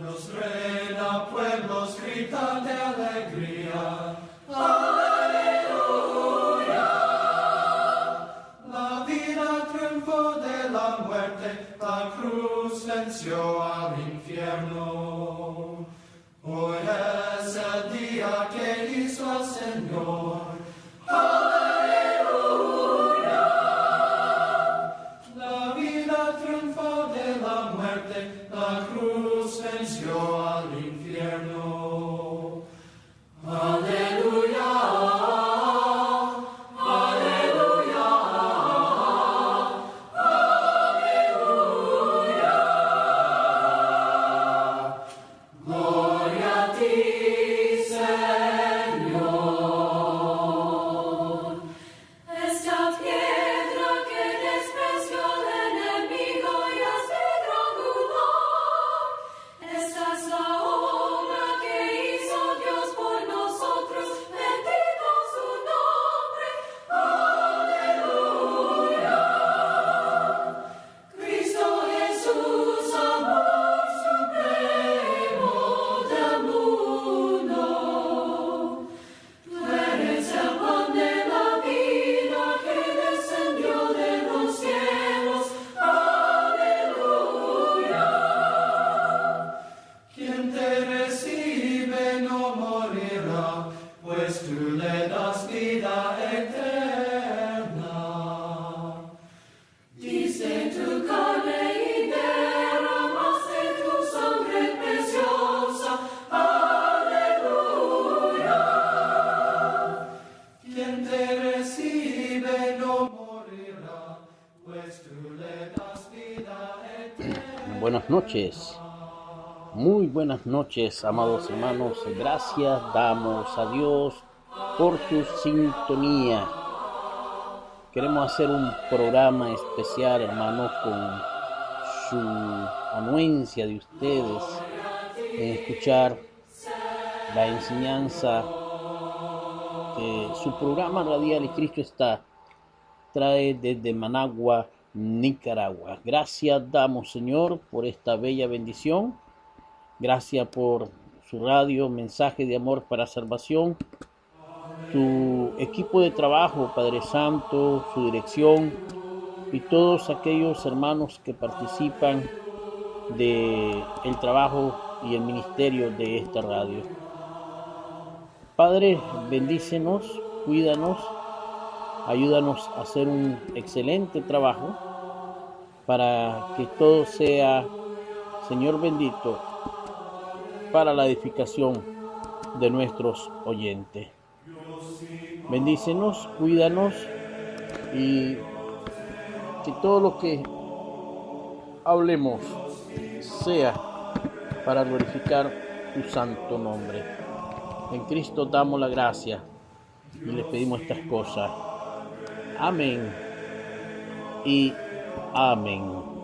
Dios reina, pueblos gritan de alegría. ¡Aleluya! La vida triunfó de la muerte, la cruz venció al infierno. Hoy es el día que hizo el Señor. ¡Aleluya! La vida triunfó de la muerte, la cruz venció al infierno. ¡Aleluya! ¡Aleluya! ¡Aleluya! Gloria a ti, Señor. Esta piedra que despreció el enemigo y hace gran honor. Esta es la obra que hizo Dios por nosotros, bendito su nombre. Aleluya. Cristo Jesús, amor supremo del mundo. Tú eres el pan de la vida que descendió de los cielos. Aleluya. Quien te recibe no morirá, pues tú le das vida eterna. Diste tu carne y derramaste tu sangre preciosa. Aleluya. Quien te recibe no morirá, pues tú le das vida eterna. Buenas noches, muy buenas noches, amados hermanos. Gracias damos a Dios por su sintonía. Queremos hacer un programa especial, hermanos, con su anuencia de ustedes en escuchar la enseñanza que su programa radial y Cristo está trae desde Managua, Nicaragua. Gracias damos, Señor, por esta bella bendición. Gracias por su radio, mensaje de amor para salvación. Su equipo de trabajo, Padre Santo, su dirección y todos aquellos hermanos que participan del trabajo y el ministerio de esta radio. Padre, bendícenos, cuídanos, ayúdanos a hacer un excelente trabajo para que todo sea, Señor bendito, para la edificación de nuestros oyentes. Bendícenos, cuídanos y que todo lo que hablemos sea para glorificar tu santo nombre. En Cristo damos la gracia y le pedimos estas cosas. Amén y amén.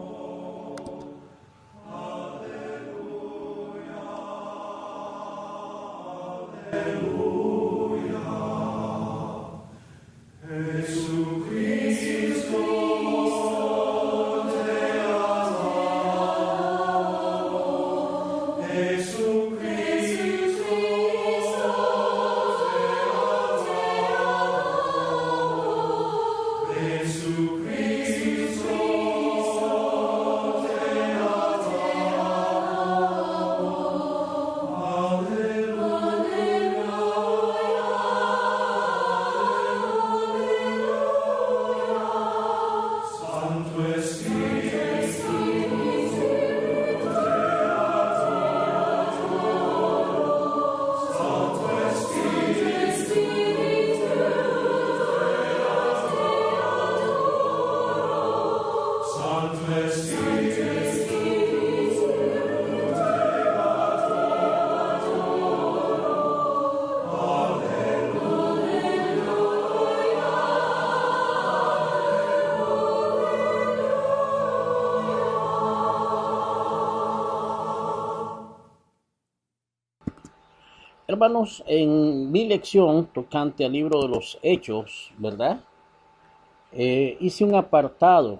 Hermanos, en mi lección tocante al libro de los Hechos, ¿verdad? Hice un apartado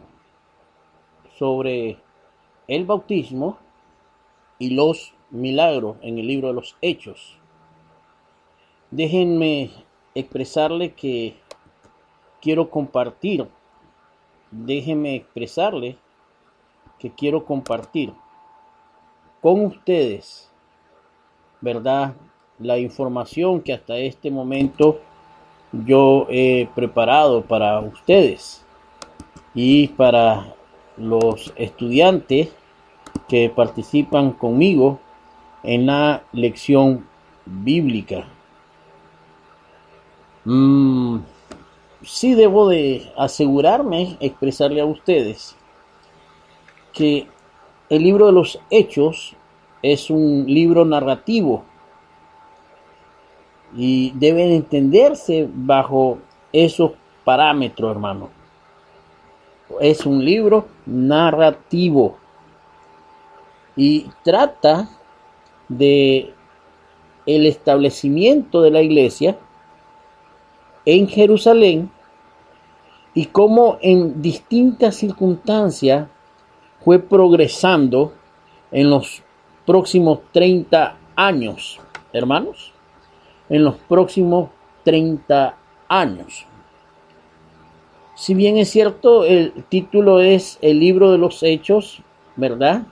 sobre el bautismo y los milagros en el libro de los Hechos. Déjenme expresarle que quiero compartir. Déjenme expresarle que quiero compartir con ustedes, ¿verdad?, la información que hasta este momento yo he preparado para ustedes y para los estudiantes que participan conmigo en la lección bíblica. Sí debo de asegurarme, expresarle a ustedes que el libro de los Hechos es un libro narrativo y debe entenderse bajo esos parámetros, hermano. Es un libro narrativo y trata de el establecimiento de la iglesia en Jerusalén y cómo en distintas circunstancias fue progresando en los próximos 30 años, hermanos, en los próximos 30 años. Si bien es cierto, el título es el libro de los Hechos, ¿verdad?,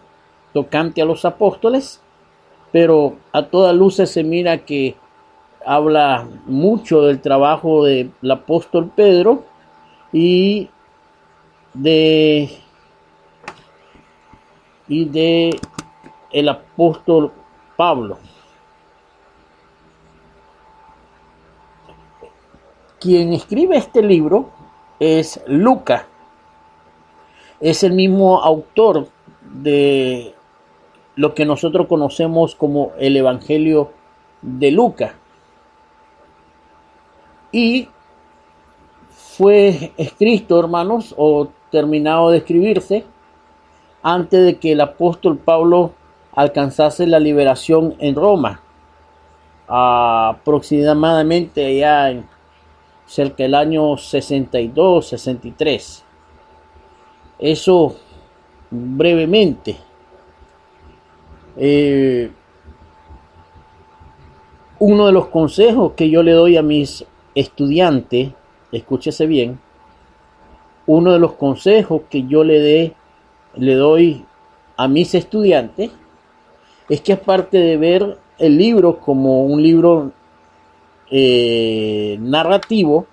tocante a los apóstoles, pero a todas luces se mira que habla mucho del trabajo del apóstol Pedro y de el apóstol Pablo. Quien escribe este libro es Lucas. Es el mismo autor de lo que nosotros conocemos como el Evangelio de Lucas. Y fue escrito, hermanos, o terminado de escribirse antes de que el apóstol Pablo alcanzase la liberación en Roma, aproximadamente allá en cerca del año 62, 63. Eso brevemente. Uno de los consejos que yo le doy a mis estudiantes, escúchese bien, uno de los consejos que yo le doy a mis estudiantes es que, aparte de ver el libro como un libro narrativo,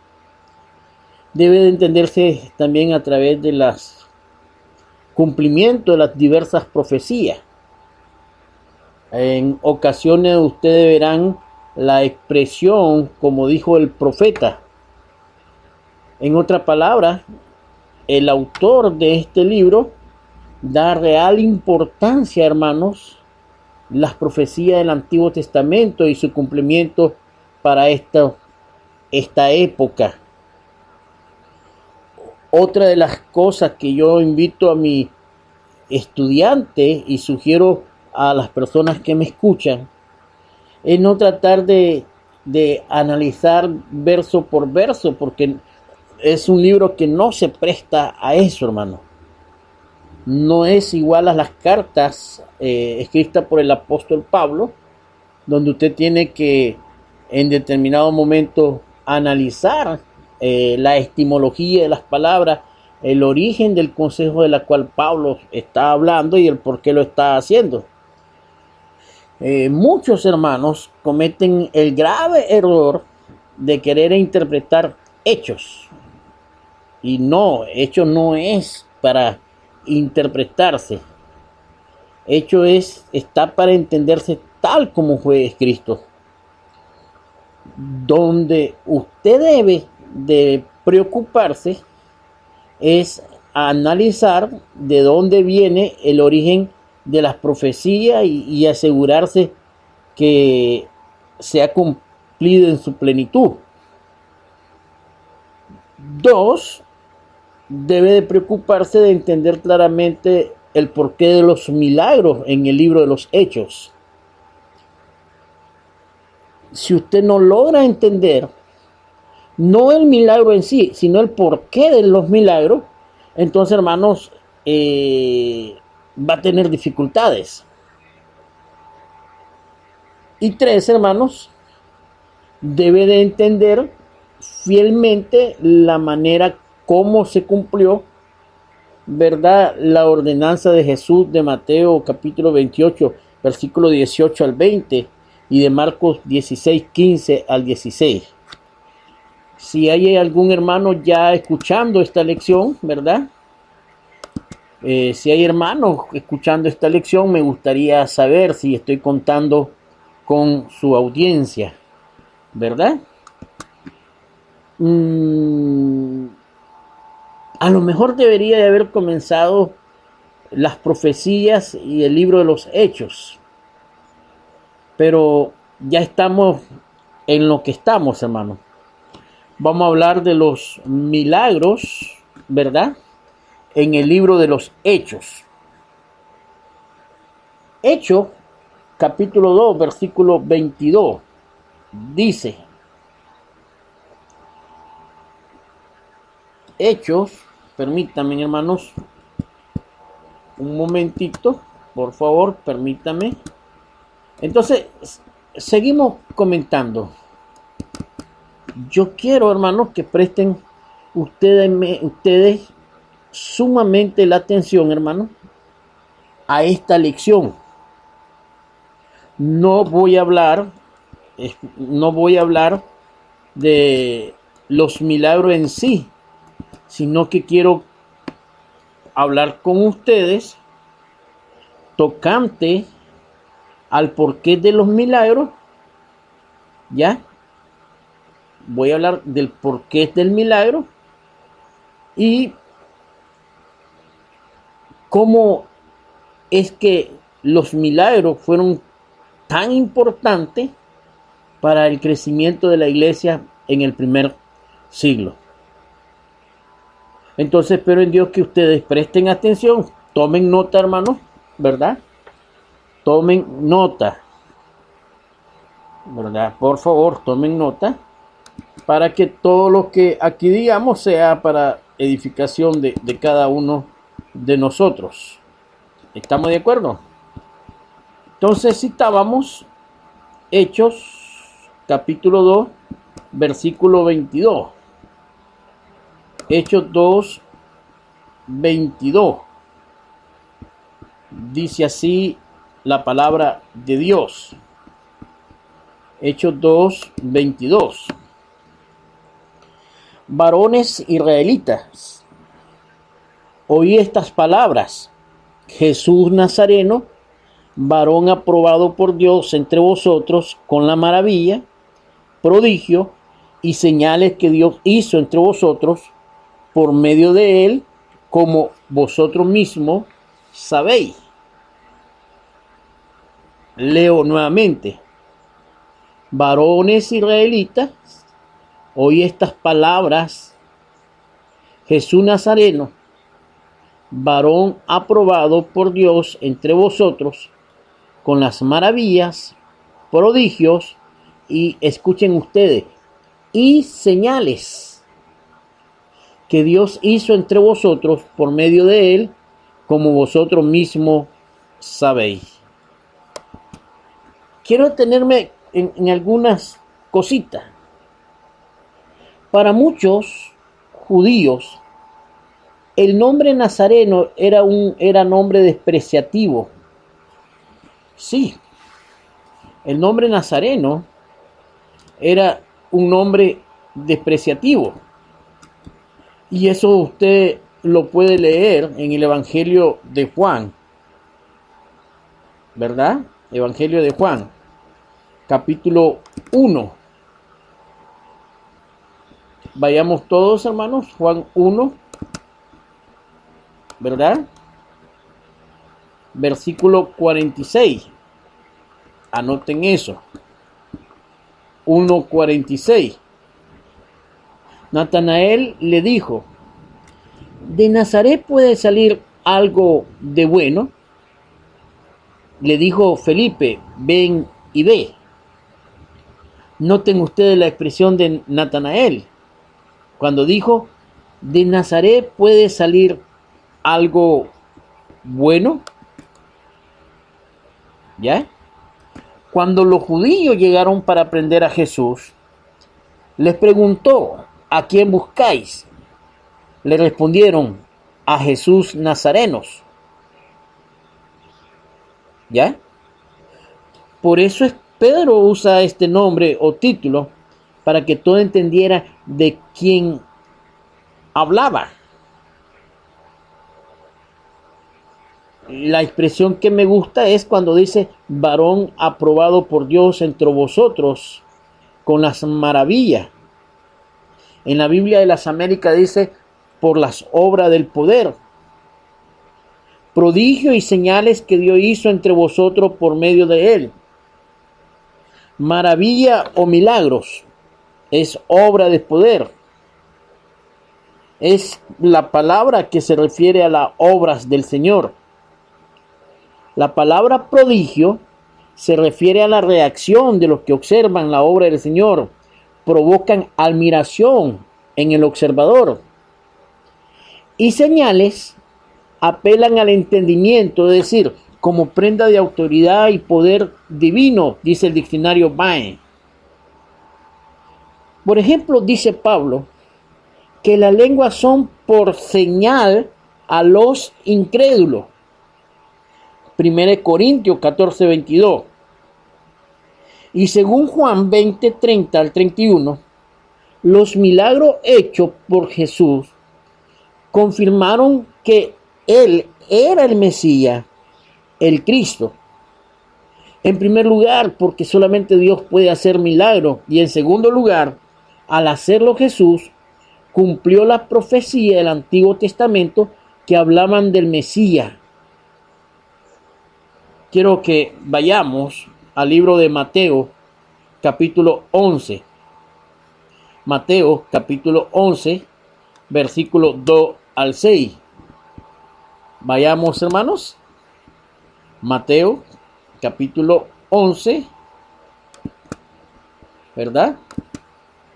debe de entenderse también a través de los cumplimientos de las diversas profecías. En ocasiones ustedes verán la expresión como dijo el profeta. En otras palabras, el autor de este libro da real importancia, hermanos, las profecías del Antiguo Testamento y su cumplimiento para esta época. Otra de las cosas que yo invito a mi estudiante y sugiero a las personas que me escuchan es no tratar de analizar verso por verso, porque es un libro que no se presta a eso, hermano. No es igual a las cartas escritas por el apóstol Pablo, donde usted tiene que en determinado momento analizar la etimología de las palabras, el origen del consejo de la cual Pablo está hablando y el por qué lo está haciendo. Muchos hermanos cometen el grave error de querer interpretar hechos. Y no, hechos no es para interpretarse. Hecho está para entenderse tal como fue escrito. Donde usted debe de preocuparse es analizar de dónde viene el origen de las profecías y asegurarse que se ha cumplido en su plenitud. 2, debe de preocuparse de entender claramente el porqué de los milagros en el libro de los Hechos. Si usted no logra entender no el milagro en sí, sino el porqué de los milagros, entonces, hermanos, va a tener dificultades. Y tres, hermanos, debe de entender fielmente la manera como se cumplió, ¿verdad?, la ordenanza de Jesús de Mateo capítulo 28, versículo 18 al 20 y de Marcos 16, 15 al 16. Si hay algún hermano ya escuchando esta lección, ¿verdad? Si hay hermanos escuchando esta lección, me gustaría saber si estoy contando con su audiencia, ¿verdad? A lo mejor debería de haber comenzado las profecías y el libro de los Hechos, pero ya estamos en lo que estamos, hermano. Vamos a hablar de los milagros, ¿verdad?, en el libro de los Hechos. Hechos, capítulo 2, versículo 22, dice: Hechos, permítanme, hermanos, un momentito, por favor, permítame. Entonces, seguimos comentando. Yo quiero, hermanos, que presten ustedes sumamente la atención, hermanos, a esta lección. No voy a hablar de los milagros en sí, sino que quiero hablar con ustedes tocante al porqué de los milagros. ¿Ya? Voy a hablar del porqué del milagro y cómo es que los milagros fueron tan importantes para el crecimiento de la iglesia en el primer siglo. Entonces espero en Dios que ustedes presten atención, tomen nota, hermanos, ¿verdad? Tomen nota, ¿verdad? Por favor, tomen nota para que todo lo que aquí digamos sea para edificación de cada uno de nosotros. ¿Estamos de acuerdo? Entonces citábamos Hechos capítulo 2, versículo 22. Hechos 2, 22. Dice así la palabra de Dios. Hechos 2, 22. Varones israelitas, oí estas palabras: Jesús Nazareno, varón aprobado por Dios entre vosotros con la maravilla, prodigio y señales que Dios hizo entre vosotros por medio de él, como vosotros mismos sabéis. Leo nuevamente. Varones israelitas, oí estas palabras: Jesús Nazareno, varón aprobado por Dios entre vosotros con las maravillas, prodigios y, escuchen ustedes, y señales que Dios hizo entre vosotros por medio de él, como vosotros mismos sabéis. Quiero detenerme en algunas cositas. Para muchos judíos, el nombre Nazareno era nombre despreciativo. Sí, el nombre Nazareno era un nombre despreciativo. Y eso usted lo puede leer en el Evangelio de Juan, ¿verdad? Evangelio de Juan, capítulo 1. Vayamos todos, hermanos, Juan 1, ¿verdad? Versículo 46. Anoten eso. 1:46. Natanael le dijo: ¿de Nazaret puede salir algo de bueno? Le dijo Felipe: ven y ve. Noten ustedes la expresión de Natanael cuando dijo: ¿de Nazaret puede salir algo bueno? ¿Ya? Cuando los judíos llegaron para prender a Jesús, les preguntó: ¿a quién buscáis? Le respondieron: a Jesús Nazarenos. ¿Ya? Por eso Pedro usa este nombre o título para que todo entendiera de quién hablaba. La expresión que me gusta es cuando dice: varón aprobado por Dios entre vosotros con las maravillas. En la Biblia de las Américas dice: por las obras del poder, prodigios y señales que Dios hizo entre vosotros por medio de él. Maravilla o milagros es obra de poder. Es la palabra que se refiere a las obras del Señor. La palabra prodigio se refiere a la reacción de los que observan la obra del Señor. Provocan admiración en el observador. Y señales apelan al entendimiento, es decir, como prenda de autoridad y poder divino, dice el diccionario Bae. Por ejemplo, dice Pablo que las lenguas son por señal a los incrédulos. 1 Corintios 14:22. Y según Juan 20:30 al 31, los milagros hechos por Jesús confirmaron que él era el Mesías, el Cristo. En primer lugar, porque solamente Dios puede hacer milagros. Y en segundo lugar, al hacerlo Jesús cumplió la profecía del Antiguo Testamento que hablaban del Mesías. Quiero que vayamos al libro de Mateo, capítulo 11. Mateo, capítulo 11, versículo 2 al 6. Vayamos, hermanos. Mateo, capítulo 11, ¿verdad?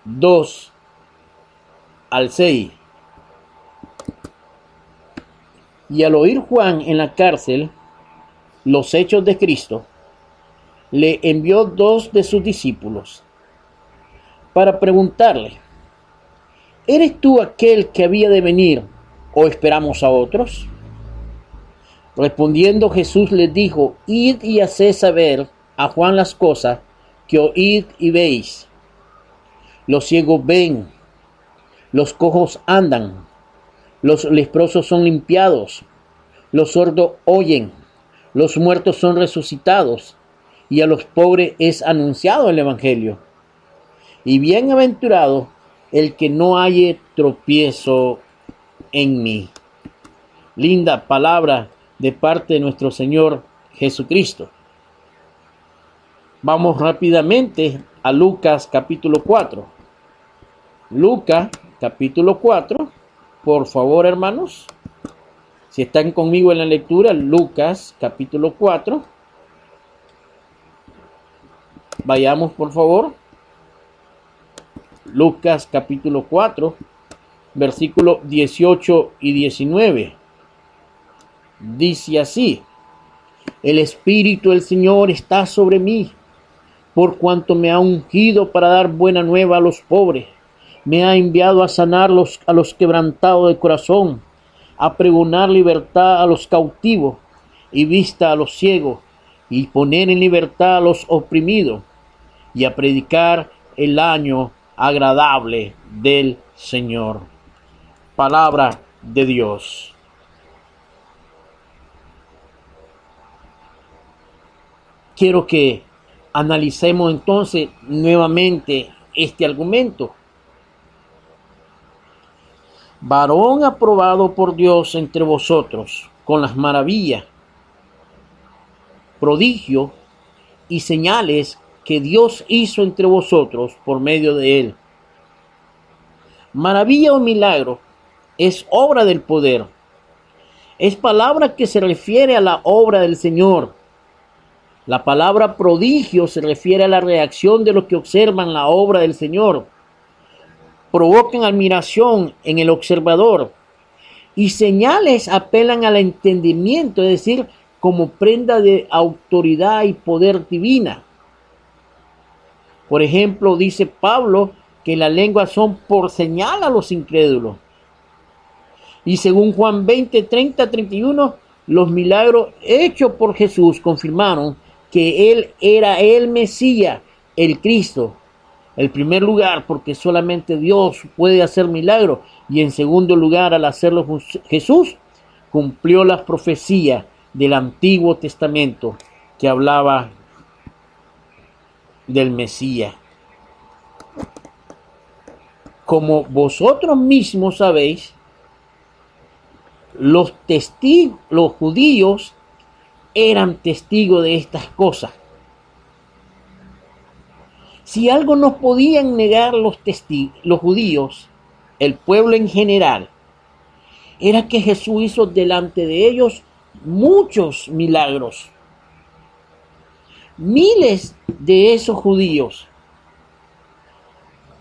2 al 6. Y al oír Juan en la cárcel los hechos de Cristo, le envió 2 de sus discípulos para preguntarle: ¿eres tú aquel que había de venir o esperamos a otros? Respondiendo Jesús les dijo: id y haced saber a Juan las cosas que oíd y veis. Los ciegos ven, los cojos andan, los leprosos son limpiados, los sordos oyen, los muertos son resucitados, y a los pobres es anunciado el Evangelio. Y bienaventurado el que no halle tropiezo en mí. Linda palabra de parte de nuestro Señor Jesucristo. Vamos rápidamente a Lucas capítulo 4. Lucas capítulo 4. Por favor, hermanos, si están conmigo en la lectura, Lucas capítulo 4. Vayamos, por favor. Lucas capítulo 4, versículos 18 y 19. Dice así: el Espíritu del Señor está sobre mí, por cuanto me ha ungido para dar buena nueva a los pobres. Me ha enviado a sanar a los quebrantados de corazón, a pregonar libertad a los cautivos y vista a los ciegos, y poner en libertad a los oprimidos, y a predicar el año agradable del Señor. Palabra de Dios. Quiero que analicemos entonces nuevamente este argumento. Varón aprobado por Dios entre vosotros con las maravillas, prodigios y señales que Dios hizo entre vosotros por medio de él. Maravilla o milagro es obra del poder. Es palabra que se refiere a la obra del Señor. La palabra prodigio se refiere a la reacción de los que observan la obra del Señor. Provocan admiración en el observador. Y señales apelan al entendimiento, es decir, como prenda de autoridad y poder divina. Por ejemplo, dice Pablo que las lenguas son por señal a los incrédulos. Y según Juan 20, 30, 31, los milagros hechos por Jesús confirmaron que Él era el Mesías, el Cristo. En primer lugar, porque solamente Dios puede hacer milagros. Y en segundo lugar, al hacerlo Jesús, cumplió las profecías del Antiguo Testamento que hablaba del Mesías. Como vosotros mismos sabéis, los judíos eran testigos de estas cosas. Si algo no podían negar los judíos, el pueblo en general, era que Jesús hizo delante de ellos muchos milagros. Miles de esos judíos,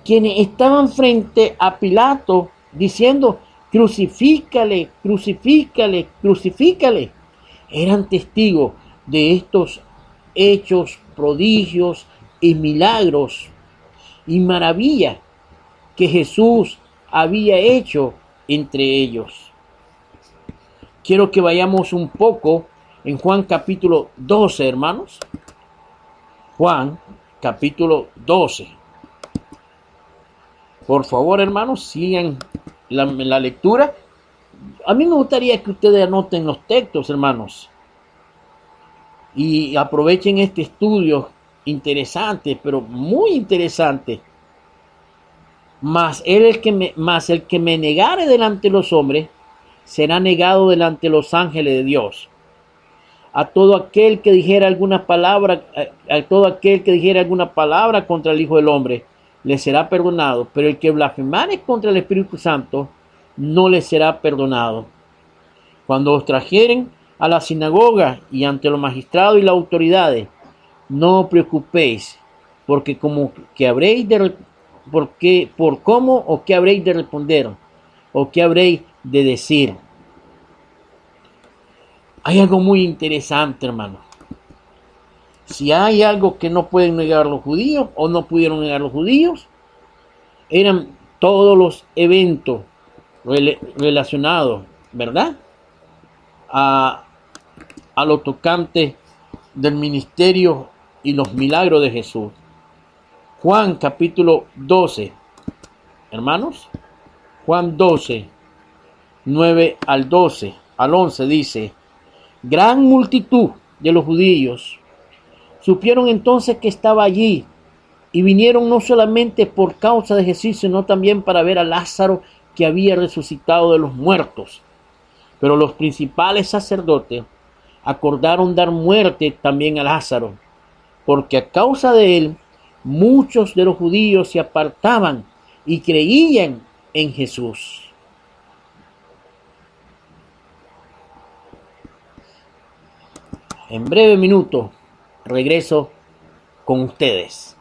quienes estaban frente a Pilato diciendo: crucifícale, crucifícale, crucifícale, eran testigos de estos hechos, prodigios y milagros y maravillas que Jesús había hecho entre ellos. Quiero que vayamos un poco en Juan capítulo 12, hermanos. Juan capítulo 12. Por favor, hermanos, sigan la lectura. A mí me gustaría que ustedes anoten los textos, hermanos, y aprovechen este estudio interesante, pero muy interesante. Mas el que me negare delante de los hombres, será negado delante de los ángeles de Dios. A todo aquel que dijera alguna palabra contra el Hijo del Hombre, le será perdonado, pero el que blasfemare contra el Espíritu Santo, no le será perdonado. Cuando os trajeren a la sinagoga y ante los magistrados y las autoridades, no os preocupéis, porque por cómo o qué habréis de responder, o qué habréis de decir. Hay algo muy interesante, hermano. Si hay algo que no pueden negar los judíos o no pudieron negar los judíos, eran todos los eventos relacionados, ¿verdad?, a lo tocante del ministerio y los milagros de Jesús. Juan capítulo 12, hermanos, Juan 12, 9 al 12, al 11 dice: gran multitud de los judíos supieron entonces que estaba allí y vinieron no solamente por causa de Jesús, sino también para ver a Lázaro, que había resucitado de los muertos. Pero los principales sacerdotes acordaron dar muerte también a Lázaro, porque a causa de él muchos de los judíos se apartaban y creían en Jesús. En breve minuto regreso con ustedes.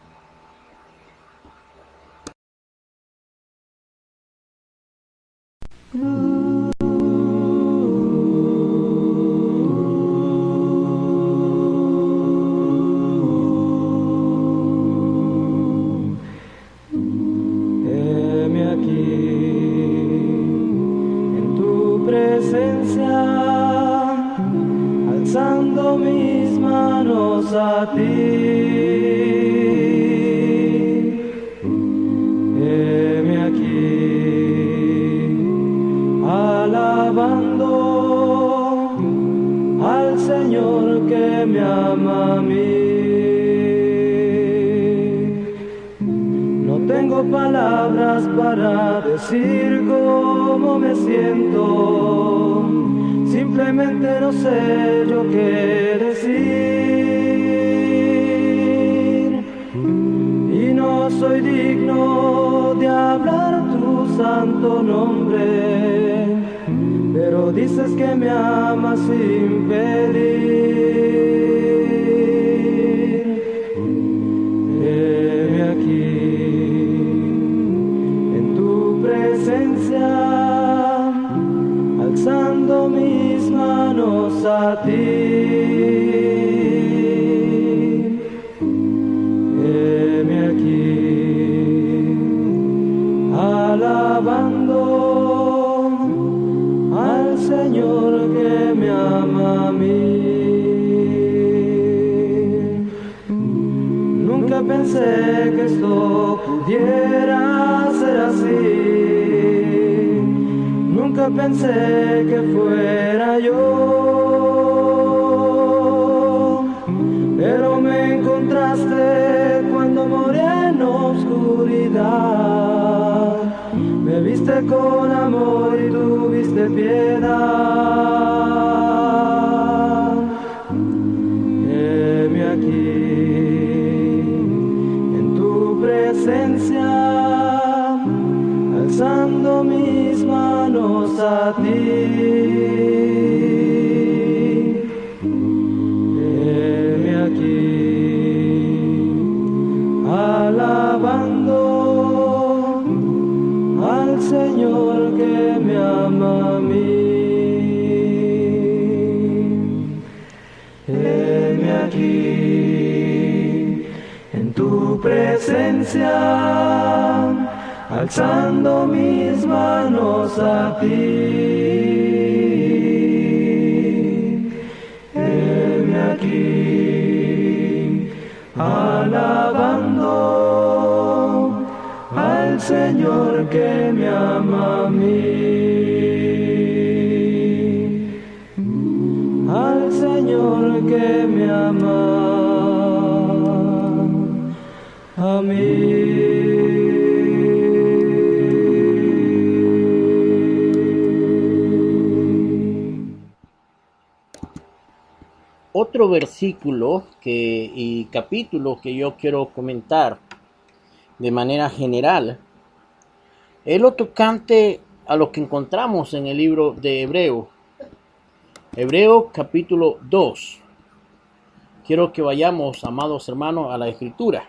Heme aquí en tu presencia, alzando mis manos a ti. Heme aquí, alabando al Señor que me ama a mí. No tengo palabras para decir cómo me siento, simplemente no sé yo qué decir, y no soy digno de hablar tu santo nombre, pero dices que me amas sin pedir. Heme aquí en tu presencia, alzando mis manos a ti. Heme aquí. Nunca pensé que fuera yo, pero me encontraste cuando moría en oscuridad. Me viste con amor y tuviste piedad. Heme aquí en tu presencia, alzando mis manos a ti. Heme aquí, alabando al Señor que me ama a mí. Heme aquí en tu presencia, alzando mis manos a ti. Heme aquí, alabando al Señor que me ama a mí. Al Señor que me ama a mí. Otro versículo y capítulo que yo quiero comentar de manera general es lo tocante a lo que encontramos en el libro de Hebreo. Hebreo capítulo 2. Quiero que vayamos, amados hermanos, a la escritura.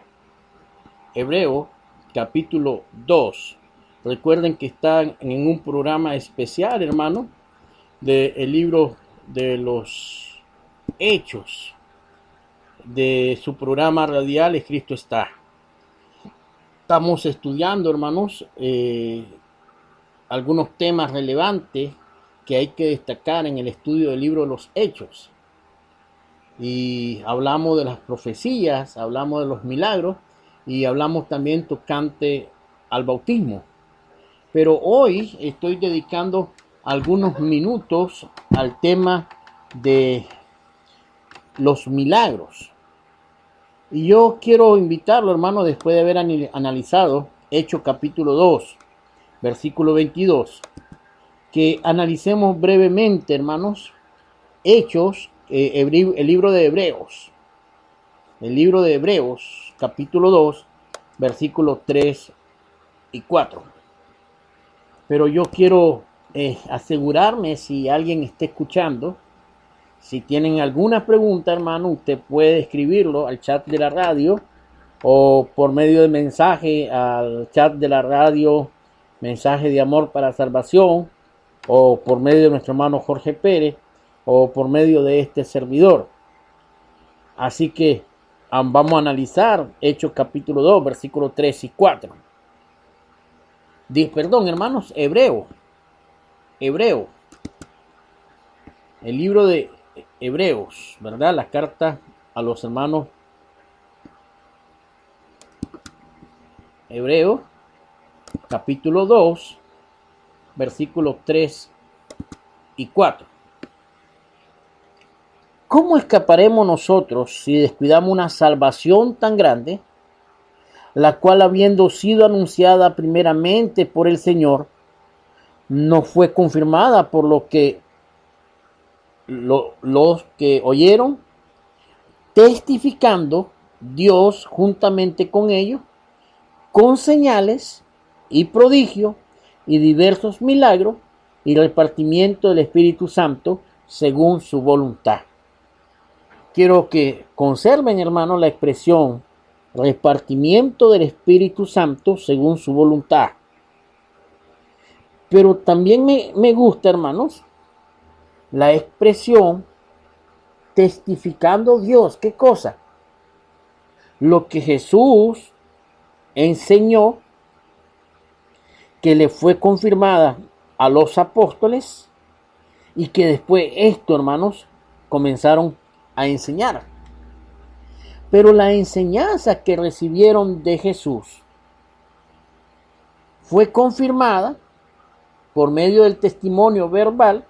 Hebreo capítulo 2. Recuerden que están en un programa especial, hermano, del libro de los Hechos, de su programa radial Es Cristo Está. Estamos estudiando, hermanos, algunos temas relevantes que hay que destacar en el estudio del libro de los Hechos. Y hablamos de las profecías, hablamos de los milagros y hablamos también tocante al bautismo. Pero hoy estoy dedicando algunos minutos al tema de los milagros. Y yo quiero invitarlo, hermano, después de haber analizado Hechos capítulo 2, versículo 22, que analicemos brevemente, hermanos, Hechos, el libro de Hebreos. El libro de Hebreos, capítulo 2, versículos 3 y 4. Pero yo quiero asegurarme, si alguien está escuchando, si tienen alguna pregunta, hermano, usted puede escribirlo al chat de la radio o por medio de mensaje al chat de la radio, mensaje de amor para salvación, o por medio de nuestro hermano Jorge Pérez, o por medio de este servidor. Así que vamos a analizar Hechos capítulo 2, versículos 3 y 4. Perdón, hermanos, Hebreo. El libro de Hebreos, ¿verdad? La carta a los hermanos Hebreos, capítulo 2, versículos 3 y 4. ¿Cómo escaparemos nosotros si descuidamos una salvación tan grande, la cual, habiendo sido anunciada primeramente por el Señor, no fue confirmada por los que oyeron, testificando Dios juntamente con ellos, con señales y prodigios y diversos milagros y repartimiento del Espíritu Santo según su voluntad? Quiero que conserven, hermano, la expresión repartimiento del Espíritu Santo según su voluntad. Pero también me gusta, hermanos, la expresión testificando Dios. ¿Qué cosa? Lo que Jesús enseñó, que le fue confirmada a los apóstoles y que después esto, hermanos, comenzaron a enseñar. Pero la enseñanza que recibieron de Jesús fue confirmada por medio del testimonio verbal,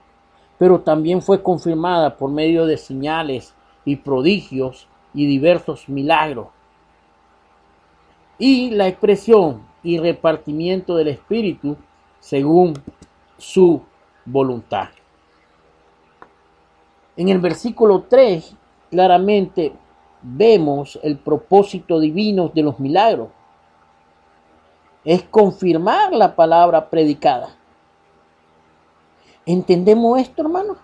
pero también fue confirmada por medio de señales y prodigios y diversos milagros. Y la expresión y repartimiento del Espíritu según su voluntad. En el versículo 3 claramente vemos el propósito divino de los milagros. Es confirmar la palabra predicada. ¿Entendemos esto, hermanos?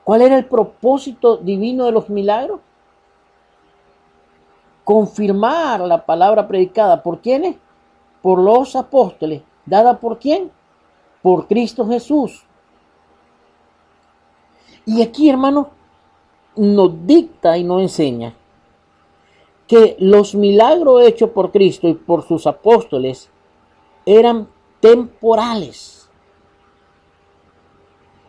¿Cuál era el propósito divino de los milagros? Confirmar la palabra predicada. ¿Por quiénes? Por los apóstoles. ¿Dada por quién? Por Cristo Jesús. Y aquí, hermanos, nos dicta y nos enseña que los milagros hechos por Cristo y por sus apóstoles eran temporales.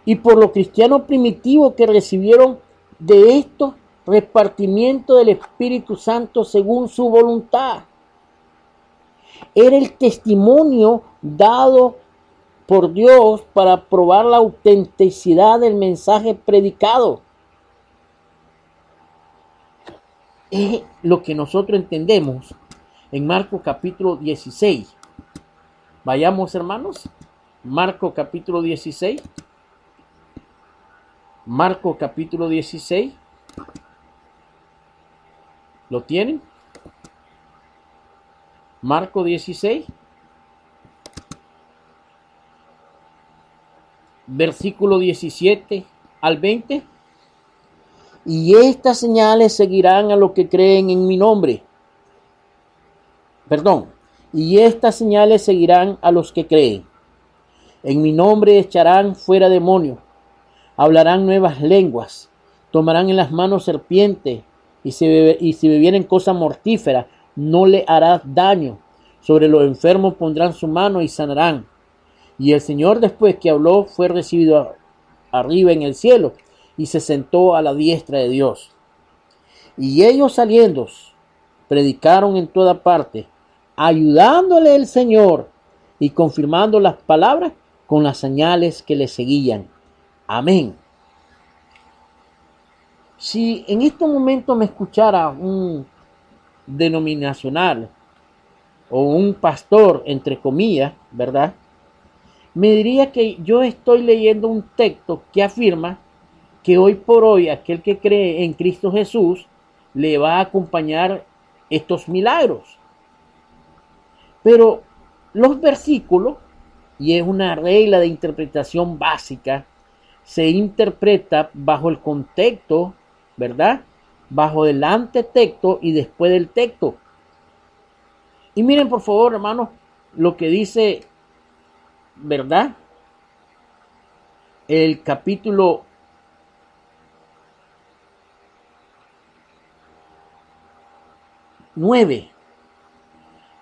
Y por los cristianos primitivos que recibieron de estos repartimiento del Espíritu Santo según su voluntad. Era el testimonio dado por Dios para probar la autenticidad del mensaje predicado. Es lo que nosotros entendemos en Marcos capítulo 16. Vayamos, hermanos. Marcos capítulo 16. Marcos capítulo 16. ¿Lo tienen? Marcos 16. Versículo 17 al 20. Y estas señales seguirán a los que creen en mi nombre. Y estas señales seguirán a los que creen. En mi nombre echarán fuera demonios. Hablarán nuevas lenguas. Tomarán en las manos serpientes. Y si bebieren cosa mortífera, no le hará daño. Sobre los enfermos pondrán su mano y sanarán. Y el Señor, después que habló, fue recibido arriba en el cielo y se sentó a la diestra de Dios. Y ellos saliendo, predicaron en toda parte, ayudándole el Señor y confirmando las palabras con las señales que le seguían. Amén. Si en estos momentos me escuchara un denominacional o un pastor, entre comillas, ¿verdad?, me diría que yo estoy leyendo un texto que afirma que hoy por hoy aquel que cree en Cristo Jesús le va a acompañar estos milagros. Pero los versículos, y es una regla de interpretación básica, se interpreta bajo el contexto, ¿verdad?, bajo el antetexto y después del texto. Y miren, por favor, hermanos, lo que dice, ¿verdad?, el capítulo 9.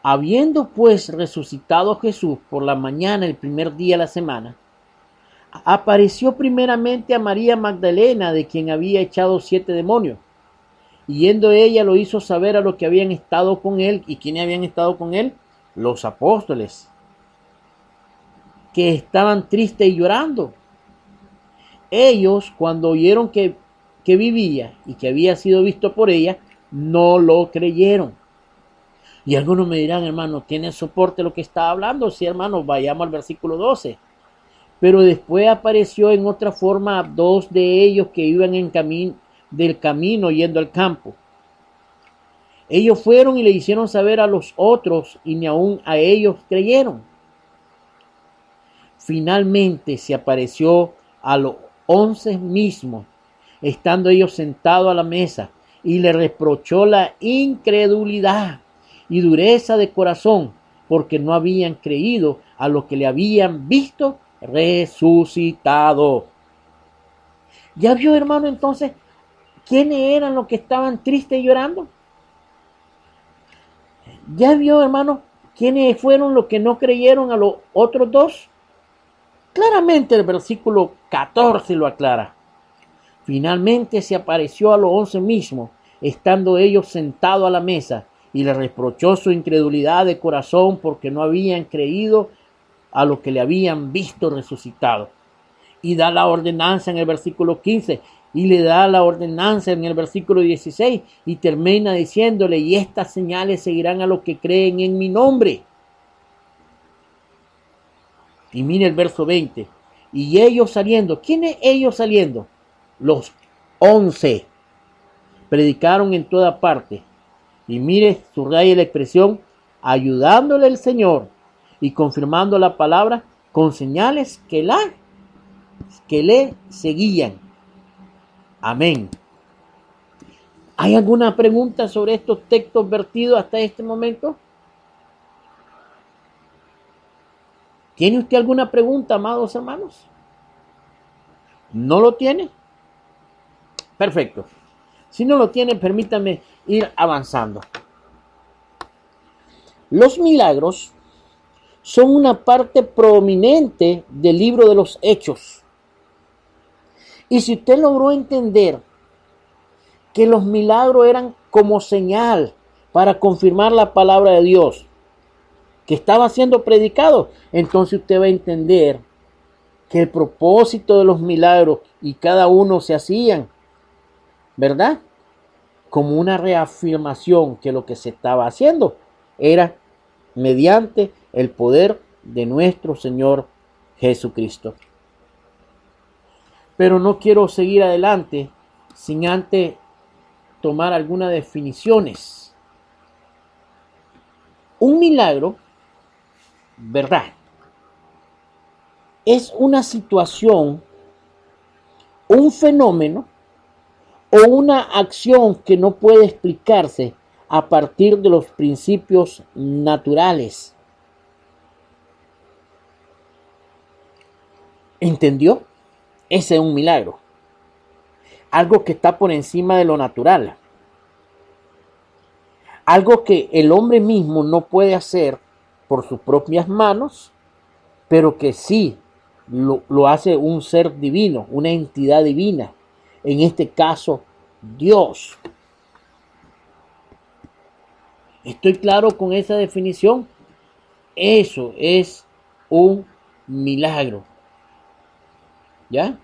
Habiendo pues resucitado Jesús por la mañana el primer día de la semana, apareció primeramente a María Magdalena, de quien había echado 7 demonios. Y yendo ella lo hizo saber a los que habían estado con él. ¿Y quiénes habían estado con él? Los apóstoles, que estaban tristes y llorando. Ellos, cuando oyeron que vivía y que había sido visto por ella, no lo creyeron. Y algunos me dirán, hermano, ¿tiene soporte lo que está hablando? Sí, hermano, vayamos al versículo 12. Pero después apareció en otra forma a 2 de ellos que iban del camino yendo al campo. Ellos fueron y le hicieron saber a los otros, y ni aun a ellos creyeron. Finalmente se apareció a los 11 mismos, estando ellos sentados a la mesa, y le reprochó la incredulidad y dureza de corazón, porque no habían creído a lo que le habían visto resucitado. ¿Ya vio, hermano, entonces quiénes eran los que estaban tristes y llorando? ¿Ya vio, hermano, quiénes fueron los que no creyeron a los otros 2? Claramente el versículo 14 lo aclara. Finalmente se apareció a los 11 mismos, estando ellos sentados a la mesa, y le reprochó su incredulidad de corazón, porque no habían creído a los que le habían visto resucitado. Y da la ordenanza en el versículo 15, y le da la ordenanza en el versículo 16, y termina diciéndole, y estas señales seguirán a los que creen en mi nombre. Y mire el verso 20, y ellos saliendo, ¿quiénes ellos saliendo? Los 11, predicaron en toda parte. Y mire, subraya la expresión, ayudándole el Señor y confirmando la palabra con señales que le seguían. Amén. ¿Hay alguna pregunta sobre estos textos vertidos hasta este momento? ¿Tiene usted alguna pregunta, amados hermanos? ¿No lo tiene? Perfecto. Si no lo tiene, permítame ir avanzando. Los milagros son una parte prominente del libro de los Hechos. Y si usted logró entender que los milagros eran como señal para confirmar la palabra de Dios que estaba siendo predicado, entonces usted va a entender que el propósito de los milagros y cada uno se hacían, ¿verdad?, como una reafirmación que lo que se estaba haciendo era mediante el poder de nuestro Señor Jesucristo. Pero no quiero seguir adelante sin antes tomar algunas definiciones. Un milagro, ¿verdad?, es una situación, un fenómeno o una acción que no puede explicarse a partir de los principios naturales. ¿Entendió? Ese es un milagro. Algo que está por encima de lo natural. Algo que el hombre mismo no puede hacer por sus propias manos, pero que sí lo hace un ser divino, una entidad divina. En este caso, Dios. ¿Estoy claro con esa definición? Eso es un milagro. ¿Ya?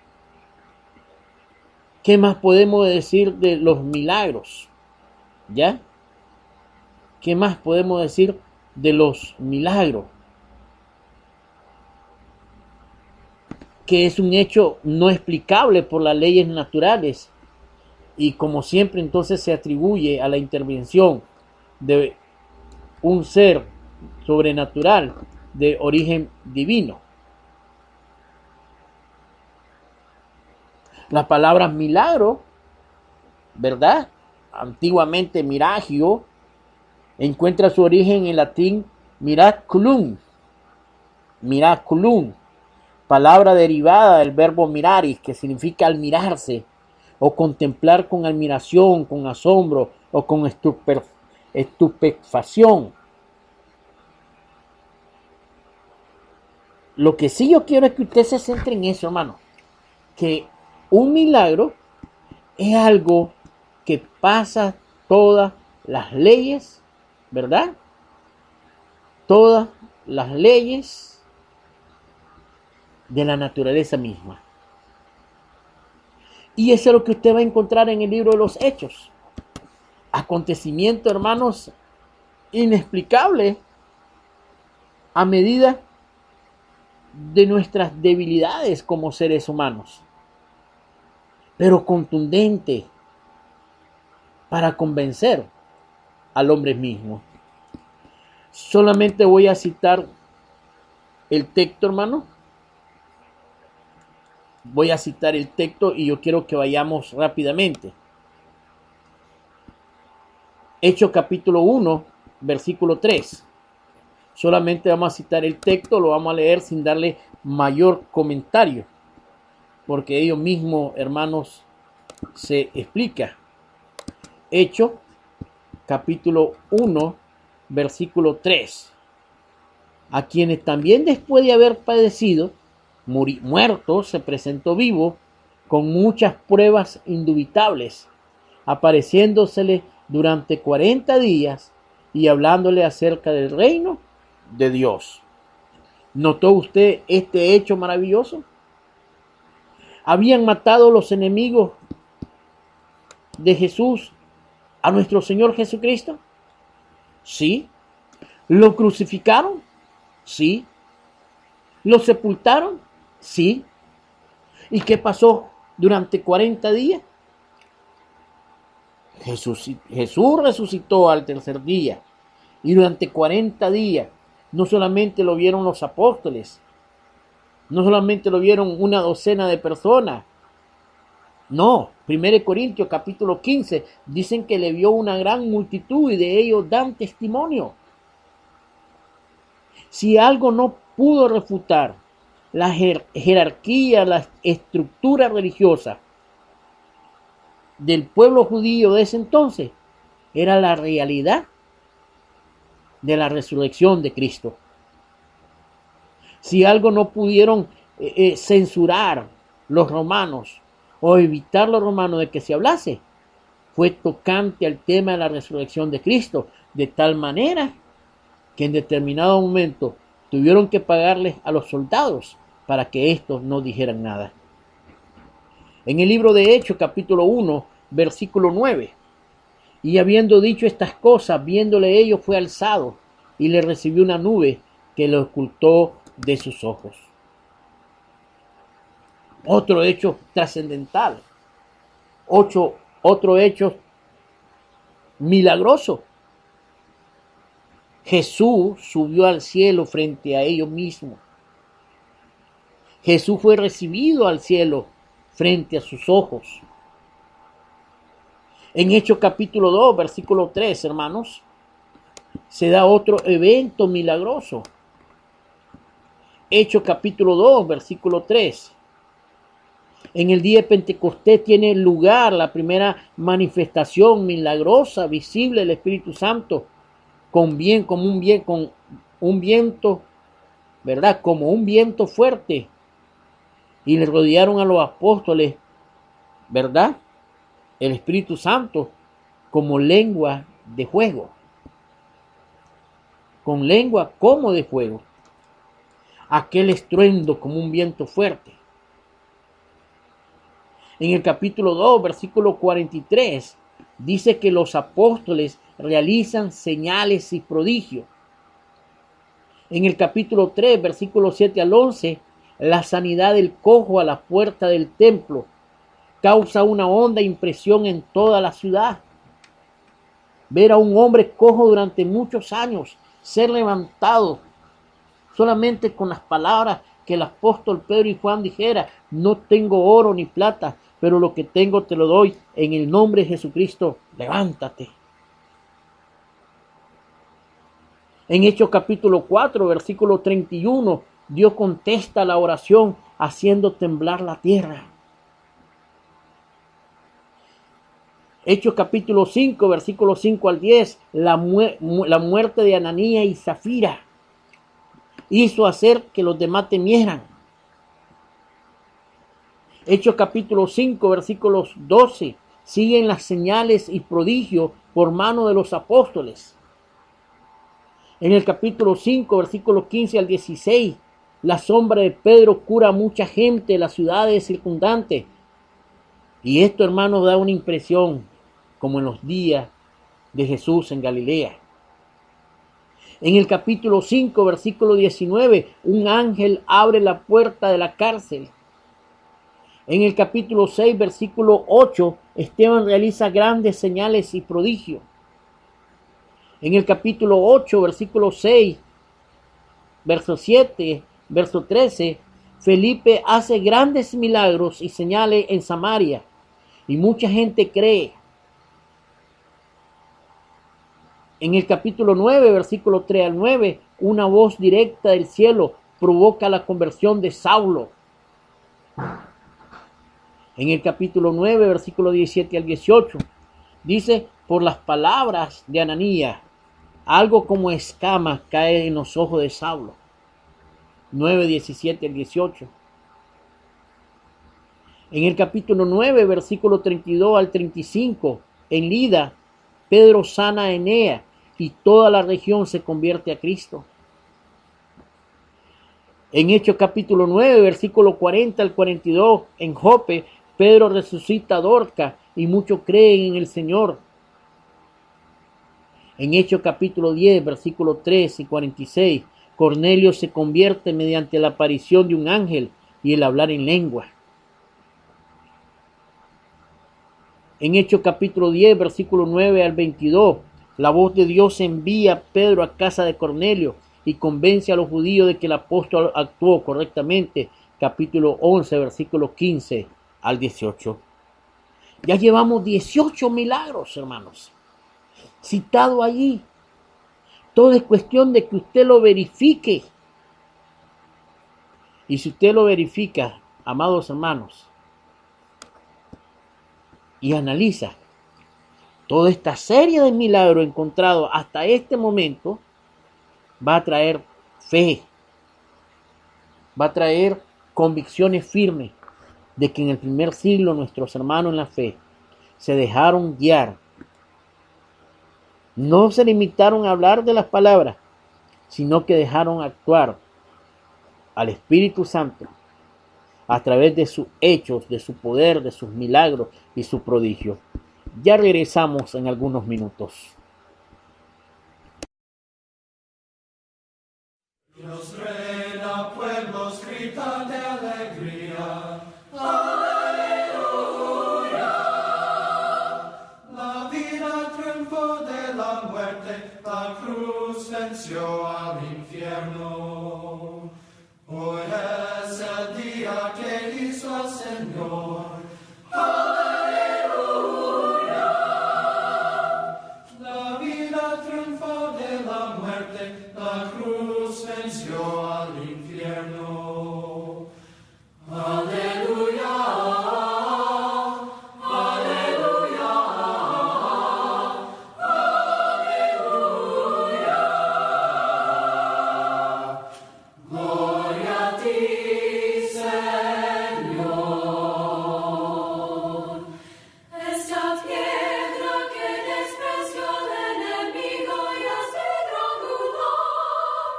¿Qué más podemos decir de los milagros? ¿Ya? ¿Qué más podemos decir de los milagros? Que es un hecho no explicable por las leyes naturales y como siempre entonces se atribuye a la intervención de un ser sobrenatural de origen divino. La palabra milagro, ¿verdad?, antiguamente miragio, encuentra su origen en latín miraculum, palabra derivada del verbo miraris, que significa admirarse o contemplar con admiración, con asombro o con estupefacción. Lo que sí yo quiero es que usted se centre en eso, hermano, que un milagro es algo que pasa todas las leyes, ¿verdad? Todas las leyes de la naturaleza misma. Y eso es lo que usted va a encontrar en el libro de los Hechos. Acontecimiento, hermanos, inexplicable a medida de nuestras debilidades como seres humanos, pero contundente para convencer al hombre mismo. Solamente voy a citar el texto, hermano. Voy a citar el texto y yo quiero que vayamos rápidamente. Hechos capítulo 1, versículo 3. Solamente vamos a citar el texto, lo vamos a leer sin darle mayor comentario, porque ellos mismos, hermanos, se explica. Hechos capítulo 1, versículo 3. A quienes también después de haber padecido, muerto, se presentó vivo con muchas pruebas indubitables, apareciéndosele durante 40 días y hablándole acerca del reino de Dios. ¿Notó usted este hecho maravilloso? Habían matado los enemigos de Jesús a nuestro Señor Jesucristo. Sí. ¿Lo crucificaron? Sí. ¿Lo sepultaron? Sí. ¿Y qué pasó durante 40 días? Jesús resucitó al tercer día. Y durante 40 días no solamente lo vieron los apóstoles, no solamente lo vieron una docena de personas. No, 1 Corintios capítulo 15 dicen que le vio una gran multitud y de ellos dan testimonio. Si algo no pudo refutar la jerarquía, la estructura religiosa del pueblo judío de ese entonces, era la realidad de la resurrección de Cristo. Si algo no pudieron censurar los romanos o evitar los romanos de que se hablase, fue tocante al tema de la resurrección de Cristo, de tal manera que en determinado momento tuvieron que pagarles a los soldados para que estos no dijeran nada. En el libro de Hechos, capítulo 1, versículo 9, y habiendo dicho estas cosas, viéndole ellos, fue alzado y le recibió una nube que lo ocultó de sus ojos. Otro hecho trascendental, otro hecho milagroso. Jesús subió al cielo frente a ellos mismos. Jesús fue recibido al cielo frente a sus ojos. En Hechos capítulo 2, versículo 3, hermanos, se da otro evento milagroso. Hechos capítulo 2, versículo 3. En el día de Pentecostés tiene lugar la primera manifestación milagrosa, visible del Espíritu Santo, con un viento, ¿verdad? Como un viento fuerte. Y le rodearon a los apóstoles, ¿verdad? El Espíritu Santo como lengua de fuego. Con lengua como de fuego. Aquel estruendo como un viento fuerte. En el capítulo 2, versículo 43, dice que los apóstoles realizan señales y prodigios. En el capítulo 3, versículo 7 al 11, la sanidad del cojo a la puerta del templo causa una honda impresión en toda la ciudad. Ver a un hombre cojo durante muchos años ser levantado solamente con las palabras que el apóstol Pedro y Juan dijera: no tengo oro ni plata, pero lo que tengo te lo doy, en el nombre de Jesucristo, levántate. En Hechos capítulo 4, versículo 31, Dios contesta la oración haciendo temblar la tierra. Hechos capítulo 5, versículo 5 al 10, la muerte de Ananías y Zafira hizo hacer que los demás temieran. Hechos capítulo 5, versículos 12, siguen las señales y prodigios por mano de los apóstoles. En el capítulo 5, versículos 15 al 16, la sombra de Pedro cura a mucha gente de las ciudades circundantes. Y esto, hermanos, da una impresión como en los días de Jesús en Galilea. En el capítulo 5, versículo 19, un ángel abre la puerta de la cárcel. En el capítulo 6, versículo 8, Esteban realiza grandes señales y prodigios. En el capítulo 8, versículo 6, verso 7, verso 13, Felipe hace grandes milagros y señales en Samaria, y mucha gente cree. En el capítulo 9, versículo 3 al 9, una voz directa del cielo provoca la conversión de Saulo. En el capítulo 9, versículo 17 al 18, dice: por las palabras de Ananías, algo como escamas cae en los ojos de Saulo. 9, 17 al 18. En el capítulo 9, versículo 32 al 35, en Lida, Pedro sana a Enea y toda la región se convierte a Cristo. En Hechos capítulo 9, versículo 40 al 42, en Jope, Pedro resucita a Dorcas y muchos creen en el Señor. En Hechos capítulo 10, versículo 3 y 46, Cornelio se convierte mediante la aparición de un ángel y el hablar en lengua. En Hechos capítulo 10, versículo 9 al 22, la voz de Dios envía a Pedro a casa de Cornelio y convence a los judíos de que el apóstol actuó correctamente. Capítulo 11, versículo 15 al 18. Ya llevamos 18 milagros, hermanos, citado allí. Todo es cuestión de que usted lo verifique. Y si usted lo verifica, amados hermanos, y analiza toda esta serie de milagros encontrados hasta este momento, va a traer fe, va a traer convicciones firmes de que en el primer siglo nuestros hermanos en la fe se dejaron guiar. No se limitaron a hablar de las palabras, sino que dejaron actuar al Espíritu Santo a través de sus hechos, de su poder, de sus milagros y sus prodigios. Ya regresamos en algunos minutos. Dios reina, pueblos gritan de alegría. ¡Aleluya! La vida triunfó de la muerte, la cruz venció al infierno. Hoy es el día que hizo el Señor. ¡Aleluya! La vida triunfó de la muerte, la cruz venció al infierno. Aleluya, aleluya, aleluya. Gloria a ti, Señor. Esta piedra que despreció el enemigo y hace gran honor.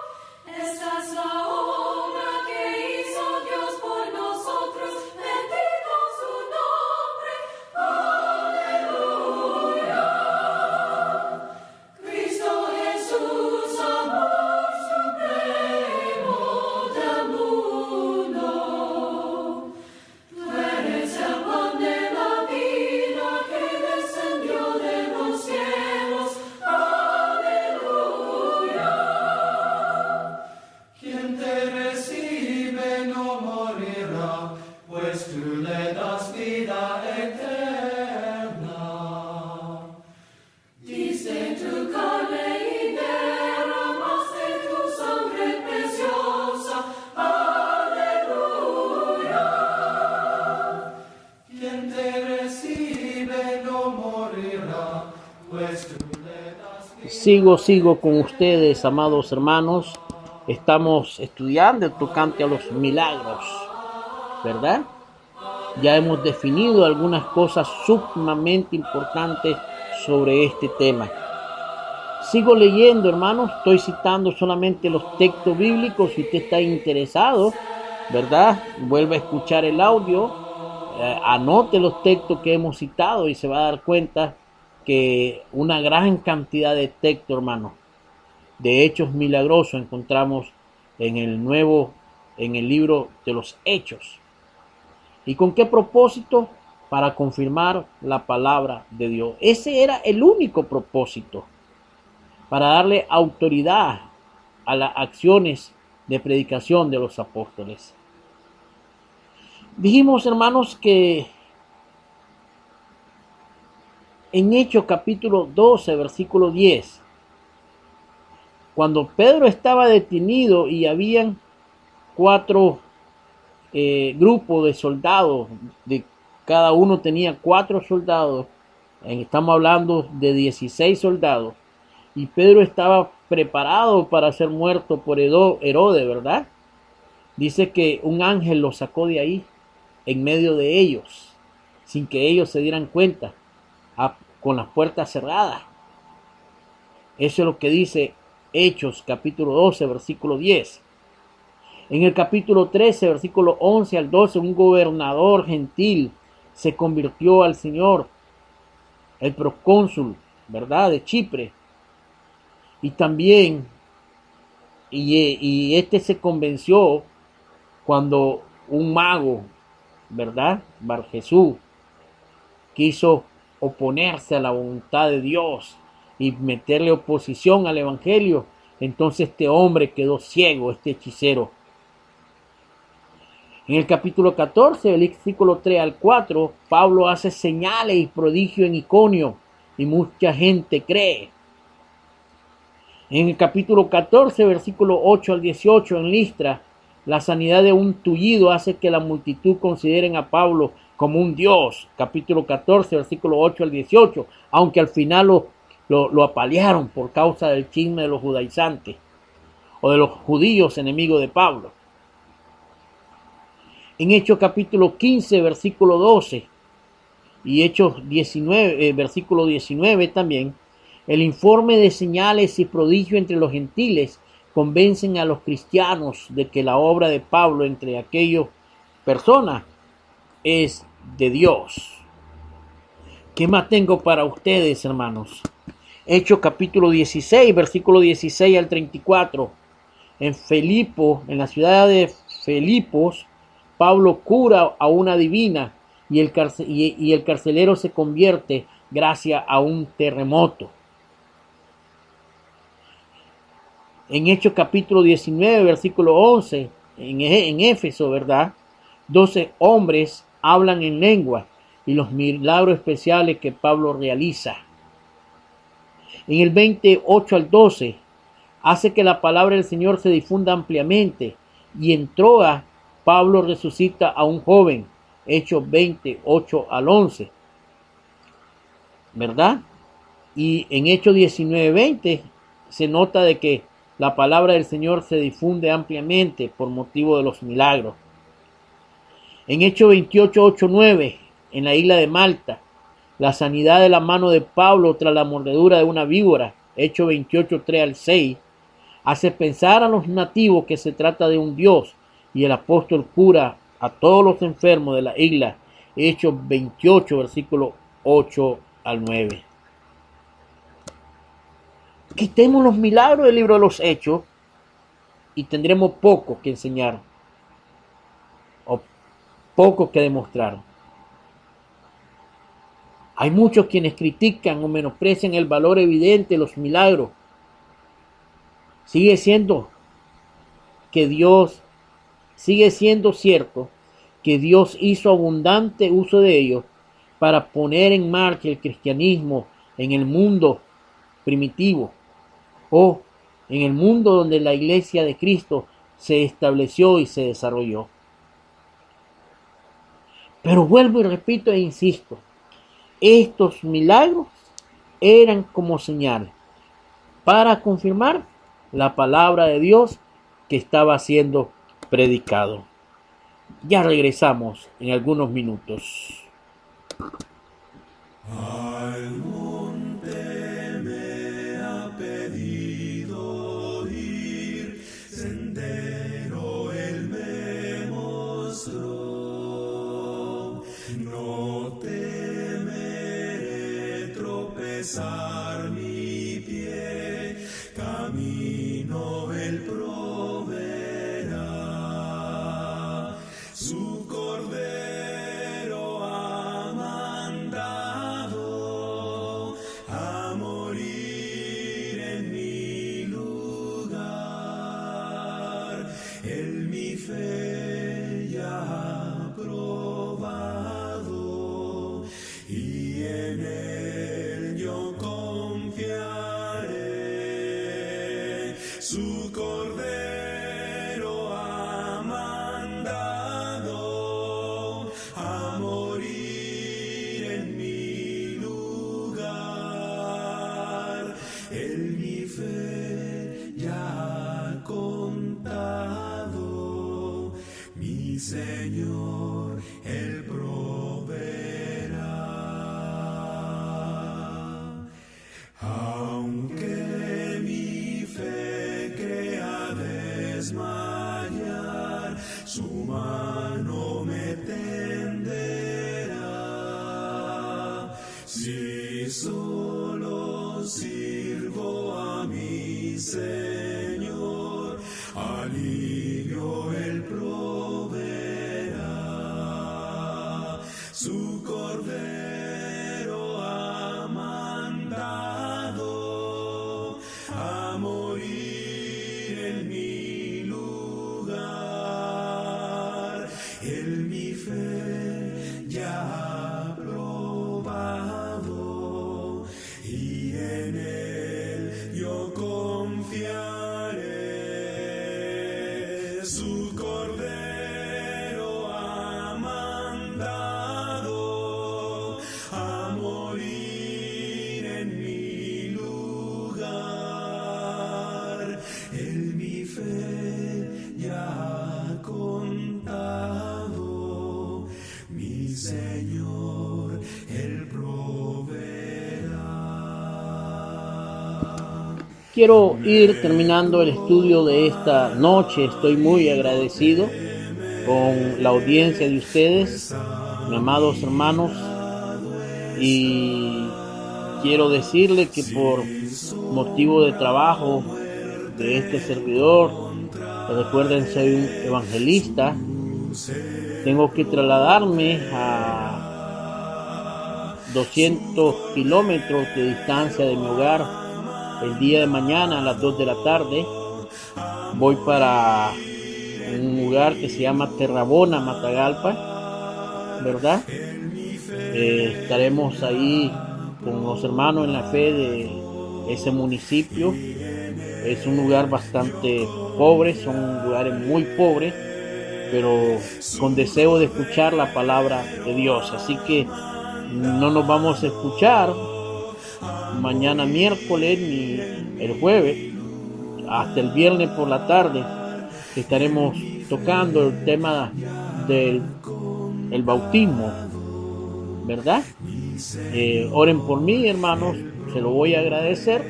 Esta es la obra que hizo Dios por nosotros, bendito su nombre. Aleluya. Cristo Jesús, amor supremo del mundo. Tú eres el pan de la vida que descendió de los cielos. Aleluya. Quien te recibe no morirá, pues tú le das vida eterna. Diste tu carne y derramaste tu sangre preciosa. Aleluya. Quien te recibe no morirá, pues tú le das vida. Sigo con ustedes, amados hermanos. Estamos estudiando el tocante a los milagros, ¿verdad? Ya hemos definido algunas cosas sumamente importantes sobre este tema. Sigo leyendo, hermanos. Estoy citando solamente los textos bíblicos. Si usted está interesado, ¿verdad? Vuelve a escuchar el audio, anote los textos que hemos citado y se va a dar cuenta que una gran cantidad de textos, hermanos, de hechos milagrosos encontramos en el libro de los Hechos. ¿Y con qué propósito? Para confirmar la palabra de Dios. Ese era el único propósito, para darle autoridad a las acciones de predicación de los apóstoles. Dijimos, hermanos, que en Hechos capítulo 12, versículo 10, cuando Pedro estaba detenido y habían 4 grupos de soldados, cada uno tenía 4 soldados, estamos hablando de 16 soldados, y Pedro estaba preparado para ser muerto por Herodes, ¿verdad? Dice que un ángel lo sacó de ahí, en medio de ellos, sin que ellos se dieran cuenta, con las puertas cerradas. Eso es lo que dice Hechos capítulo 12, versículo 10. En el capítulo 13, versículo 11 al 12, un gobernador gentil se convirtió al Señor, el procónsul, ¿verdad?, de Chipre. Y también, y este se convenció cuando un mago, ¿verdad?, Bar Jesús, quiso oponerse a la voluntad de Dios y meterle oposición al evangelio. Entonces este hombre quedó ciego, este hechicero. En el capítulo 14, versículo 3 al 4, Pablo hace señales y prodigios en Iconio y mucha gente cree. En el capítulo 14, versículo 8 al 18, en Listra, la sanidad de un tullido hace que la multitud consideren a Pablo como un dios. Capítulo 14, versículo 8 al 18, aunque al final lo apalearon por causa del chisme de los judaizantes o de los judíos enemigos de Pablo. En Hechos capítulo 15, versículo 12 y Hechos 19, versículo 19 también, el informe de señales y prodigios entre los gentiles convencen a los cristianos de que la obra de Pablo entre aquellas personas es de Dios. ¿Qué más tengo para ustedes, hermanos? Hechos capítulo 16, versículo 16 al 34. En Filipo, en la ciudad de Filipos, Pablo cura a una divina y el carcelero se convierte gracias a un terremoto. En Hechos capítulo 19, versículo 11, en Éfeso, ¿verdad?, 12 hombres hablan en lengua y los milagros especiales que Pablo realiza. En el 28 al 12, hace que la palabra del Señor se difunda ampliamente y en Troas, Pablo resucita a un joven. Hechos 28 al 11, ¿verdad? Y en Hechos 19, 20 se nota de que la palabra del Señor se difunde ampliamente por motivo de los milagros. En Hechos 28, 8, 9, en la isla de Malta, la sanidad de la mano de Pablo tras la mordedura de una víbora, Hechos 28, 3 al 6, hace pensar a los nativos que se trata de un Dios, y el apóstol cura a todos los enfermos de la isla, Hechos 28, versículo 8 al 9. Quitemos los milagros del libro de los Hechos y tendremos poco que enseñar o poco que demostrar. Hay muchos quienes critican o menosprecian el valor evidente de los milagros. Sigue siendo cierto que Dios hizo abundante uso de ellos para poner en marcha el cristianismo en el mundo primitivo o en el mundo donde la iglesia de Cristo se estableció y se desarrolló. Pero vuelvo y repito e insisto, estos milagros eran como señal para confirmar la palabra de Dios que estaba siendo predicado. Ya regresamos en algunos minutos. Al monte me ha pedido ir, sendero él me mostró. No temeré tropezar mi pie, camino él proveerá. Su cordero ha mandado a morir en mi lugar. Él mi fe ya ha probado y en él yo confiaré. Su cordero ha mandado a morir en mi lugar. Él mi fe ya ha contado, mi Señor él proveerá. Aunque mi fe crea desmayar, Señor, alivio Él proveerá. Su cordero ha mandado a morir en mi lugar. Él mi fe ya ha probado y en Él yo confiaré. Su cordero ha mandado a morir en mi lugar. Él mi fe ya ha contado, mi Señor, Él proveerá. Quiero ir terminando el estudio de esta noche. Estoy muy agradecido con la audiencia de ustedes, mis amados hermanos, y quiero decirle que por motivo de trabajo de este servidor, recuerden, soy un evangelista, tengo que trasladarme a 200 kilómetros de distancia de mi hogar. El día de mañana a las 2 de la tarde voy para un lugar que se llama Terrabona, Matagalpa, ¿verdad? Estaremos ahí con los hermanos en la fe de ese municipio. Es un lugar bastante pobre, son lugares muy pobres, pero con deseo de escuchar la palabra de Dios. Así que no nos vamos a escuchar mañana miércoles ni el jueves, hasta el viernes por la tarde estaremos tocando el tema del bautismo, ¿verdad? Oren por mí, hermanos, se lo voy a agradecer,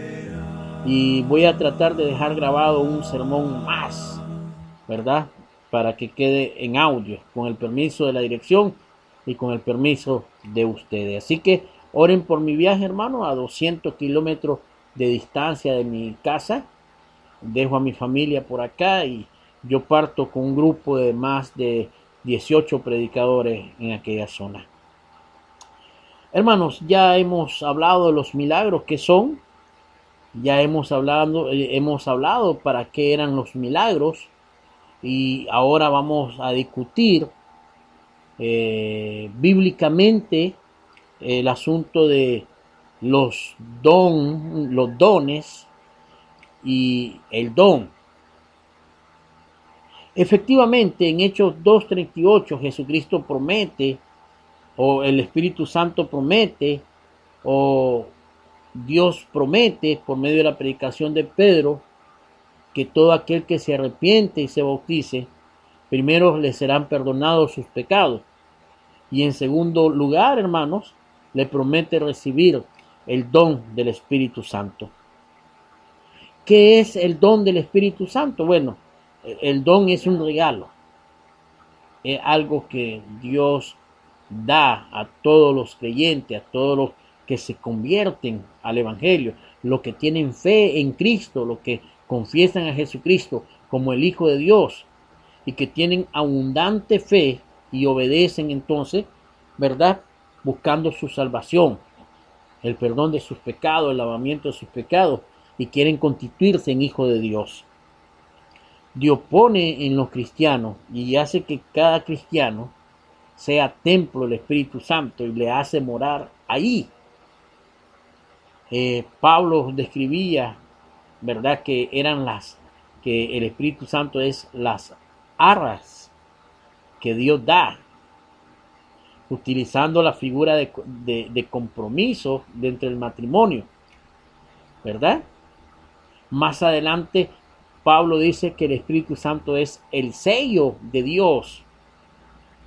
y voy a tratar de dejar grabado un sermón más, ¿verdad? Para que quede en audio, con el permiso de la dirección y con el permiso de ustedes. Así que oren por mi viaje, hermano, a 200 kilómetros de distancia de mi casa. Dejo a mi familia por acá y yo parto con un grupo de más de 18 predicadores en aquella zona. Hermanos, ya hemos hablado de los milagros que son. Ya hemos hablado para qué eran los milagros. Y ahora vamos a discutir bíblicamente el asunto de los dones y el don. Efectivamente, en Hechos 2:38 Jesucristo promete, o el Espíritu Santo promete, o Dios promete por medio de la predicación de Pedro, que todo aquel que se arrepiente y se bautice, primero le serán perdonados sus pecados. Y en segundo lugar, hermanos, le promete recibir el don del Espíritu Santo. ¿Qué es el don del Espíritu Santo? Bueno, el don es un regalo. Es algo que Dios da a todos los creyentes, a todos los que se convierten al Evangelio, los que tienen fe en Cristo, los que confiesan a Jesucristo como el Hijo de Dios y que tienen abundante fe y obedecen entonces, ¿verdad? Buscando su salvación, el perdón de sus pecados, el lavamiento de sus pecados, y quieren constituirse en hijos de Dios. Dios pone en los cristianos y hace que cada cristiano sea templo del Espíritu Santo y le hace morar ahí. Pablo describía, ¿verdad?, que que el Espíritu Santo es las arras que Dios da, utilizando la figura de compromiso dentro del matrimonio, ¿verdad? Más adelante, Pablo dice que el Espíritu Santo es el sello de Dios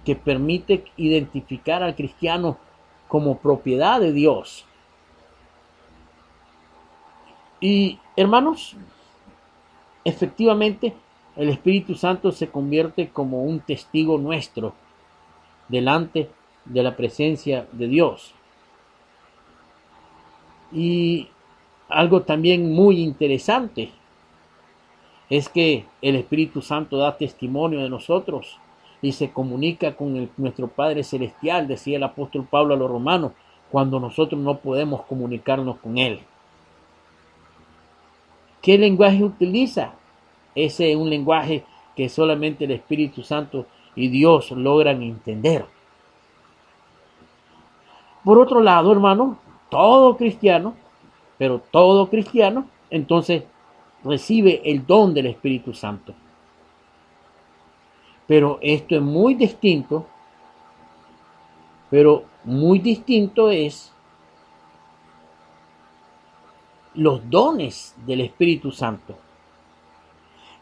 que permite identificar al cristiano como propiedad de Dios. Y hermanos, efectivamente, el Espíritu Santo se convierte como un testigo nuestro delante de la presencia de Dios. Y algo también muy interesante es que el Espíritu Santo da testimonio de nosotros y se comunica con nuestro Padre Celestial, decía el apóstol Pablo a los romanos, cuando nosotros no podemos comunicarnos con Él. ¿Qué lenguaje utiliza? Ese es un lenguaje que solamente el Espíritu Santo y Dios logran entender. Por otro lado, hermano, todo cristiano, entonces recibe el don del Espíritu Santo. Pero esto es muy distinto, es los dones del Espíritu Santo.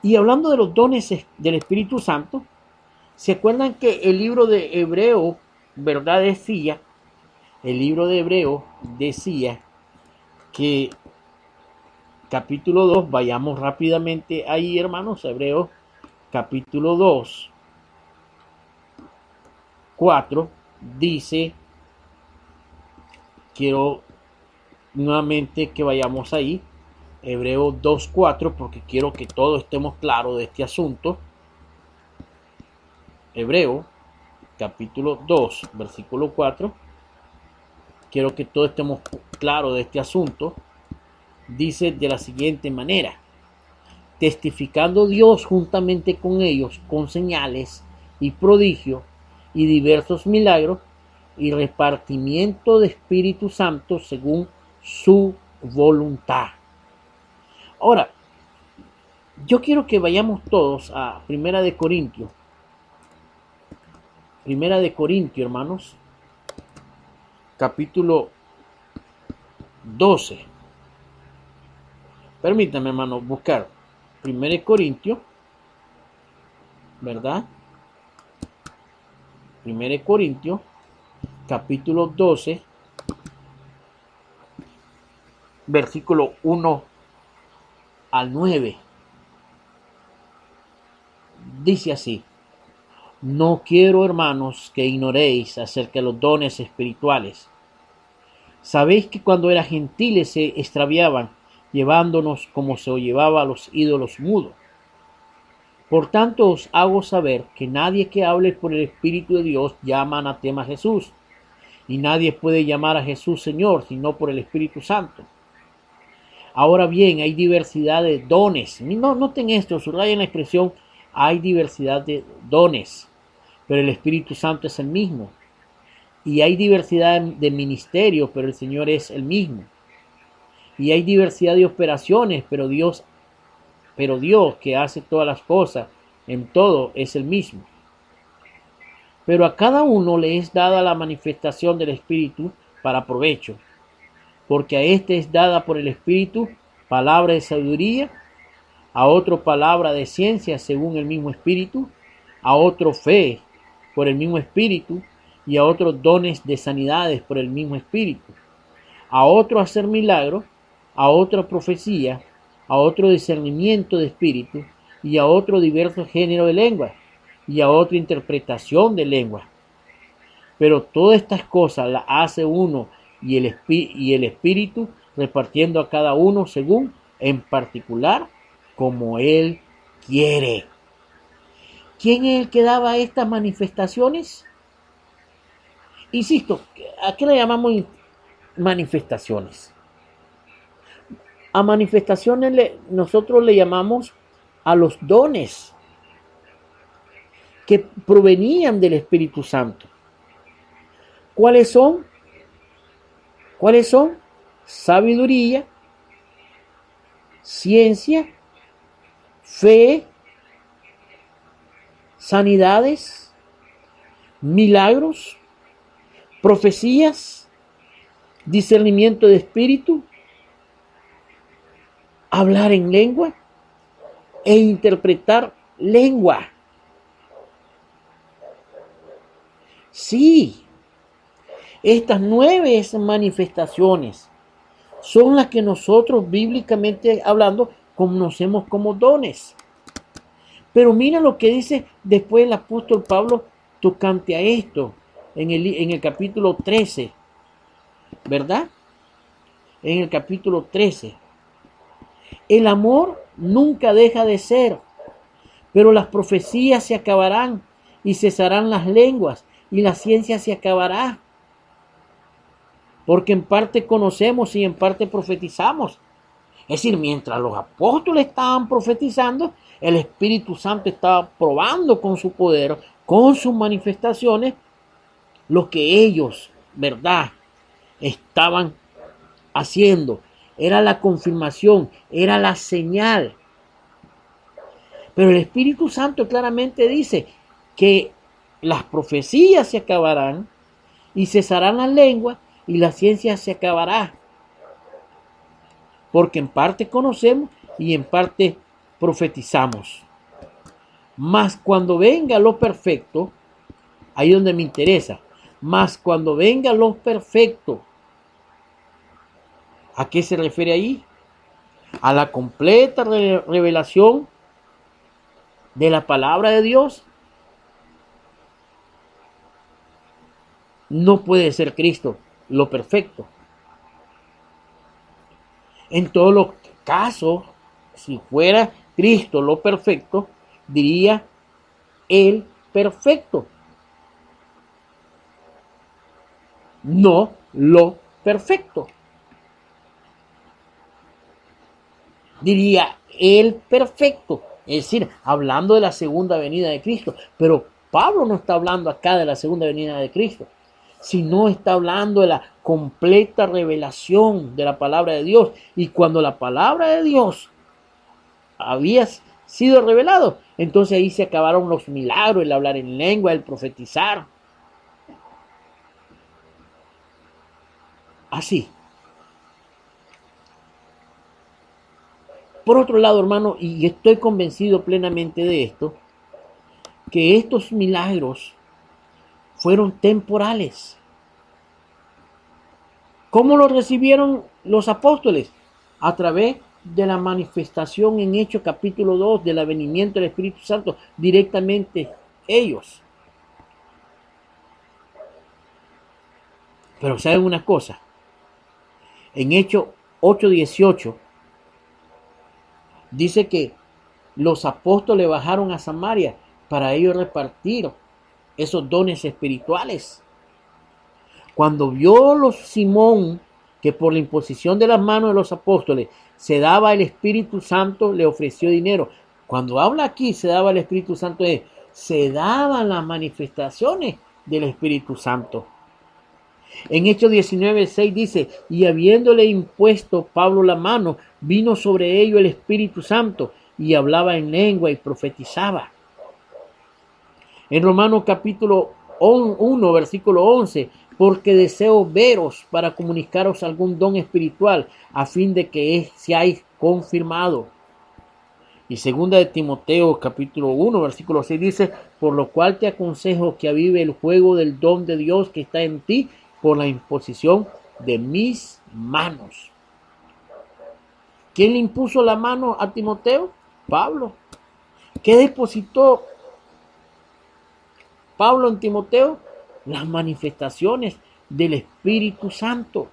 Y hablando de los dones del Espíritu Santo, ¿se acuerdan que el libro de Hebreo, verdad, decía que capítulo 2, vayamos rápidamente ahí, hermanos, Hebreos capítulo 2, 4, dice, quiero nuevamente que vayamos ahí, Hebreos 2, 4, porque quiero que todos estemos claros de este asunto. Hebreo capítulo 2, versículo 4, quiero que todos estemos claros de este asunto. Dice de la siguiente manera: testificando Dios juntamente con ellos con señales y prodigios y diversos milagros y repartimiento de Espíritu Santo según su voluntad. Ahora, yo quiero que vayamos todos a Primera de Corintios, hermanos, capítulo 12. Permítanme, hermano, buscar 1 Corintios, ¿verdad? 1 Corintios, capítulo 12, versículo 1 al 9. Dice así: no quiero, hermanos, que ignoréis acerca de los dones espirituales. Sabéis que cuando eran gentiles se extraviaban, llevándonos como se llevaba a los ídolos mudos. Por tanto os hago saber que nadie que hable por el Espíritu de Dios llama anatema a Jesús, y nadie puede llamar a Jesús Señor sino por el Espíritu Santo. Ahora bien, hay diversidad de dones. No, noten esto, subrayen la expresión, hay diversidad de dones, pero el Espíritu Santo es el mismo. Y hay diversidad de ministerios, pero el Señor es el mismo. Y hay diversidad de operaciones, pero Dios que hace todas las cosas en todo es el mismo. Pero a cada uno le es dada la manifestación del Espíritu para provecho, porque a este es dada por el Espíritu palabra de sabiduría, a otro palabra de ciencia según el mismo Espíritu, a otro fe por el mismo Espíritu, y a otros dones de sanidades por el mismo Espíritu, a otro hacer milagros, a otra profecía, a otro discernimiento de espíritu, y a otro diversos géneros de lengua, y a otra interpretación de lengua. Pero todas estas cosas las hace uno y el Espíritu, repartiendo a cada uno según en particular como Él quiere. ¿Quién es el que daba estas manifestaciones? Insisto, ¿a qué le llamamos manifestaciones? A manifestaciones nosotros le llamamos a los dones que provenían del Espíritu Santo. ¿Cuáles son? Sabiduría, ciencia, fe, sanidades, milagros, profecías, discernimiento de espíritu, hablar en lengua e interpretar lengua. Sí, estas 9 manifestaciones son las que nosotros bíblicamente hablando conocemos como dones. Pero mira lo que dice después el apóstol Pablo tocante a esto en el capítulo 13, ¿verdad? En el capítulo 13. El amor nunca deja de ser. Pero las profecías se acabarán y cesarán las lenguas y la ciencia se acabará. Porque en parte conocemos y en parte profetizamos. Es decir, mientras los apóstoles estaban profetizando, el Espíritu Santo estaba probando con su poder, con sus manifestaciones, lo que ellos, ¿verdad?, estaban haciendo. Era la confirmación, era la señal. Pero el Espíritu Santo claramente dice que las profecías se acabarán y cesarán las lenguas y la ciencia se acabará. Porque en parte conocemos y en parte profetizamos. Mas cuando venga lo perfecto, ahí es donde me interesa, mas cuando venga lo perfecto, ¿a qué se refiere ahí? A la completa revelación de la palabra de Dios. No puede ser Cristo lo perfecto. En todos los casos, si fuera Cristo lo perfecto, diría el perfecto, no lo perfecto. Diría el perfecto, es decir, hablando de la segunda venida de Cristo. Pero Pablo no está hablando acá de la segunda venida de Cristo, sino está hablando de la completa revelación de la palabra de Dios. Y cuando la palabra de Dios había sido revelado, entonces ahí se acabaron los milagros, el hablar en lengua, el profetizar. Así. Por otro lado, hermano, y estoy convencido plenamente de esto, que estos milagros fueron temporales. ¿Cómo los recibieron los apóstoles? A través de la manifestación en Hechos capítulo 2 del avenimiento del Espíritu Santo, directamente ellos. Pero ¿saben una cosa? En Hechos 8:18 dice que los apóstoles bajaron a Samaria para ellos repartir esos dones espirituales. Cuando vio Simón que por la imposición de las manos de los apóstoles se daba el Espíritu Santo, le ofreció dinero. Cuando habla aquí se daba el Espíritu Santo, se daban las manifestaciones del Espíritu Santo. En Hechos 19:6 dice, y habiéndole impuesto Pablo la mano, vino sobre ellos el Espíritu Santo y hablaba en lengua y profetizaba. En Romanos capítulo 1, versículo 11, porque deseo veros para comunicaros algún don espiritual, a fin de que seáis confirmado. Y segunda de Timoteo capítulo 1, versículo 6 dice, por lo cual te aconsejo que avive el fuego del don de Dios que está en ti, por la imposición de mis manos. ¿Quién le impuso la mano a Timoteo? Pablo. ¿Qué depositó Pablo en Timoteo? Las manifestaciones del Espíritu Santo.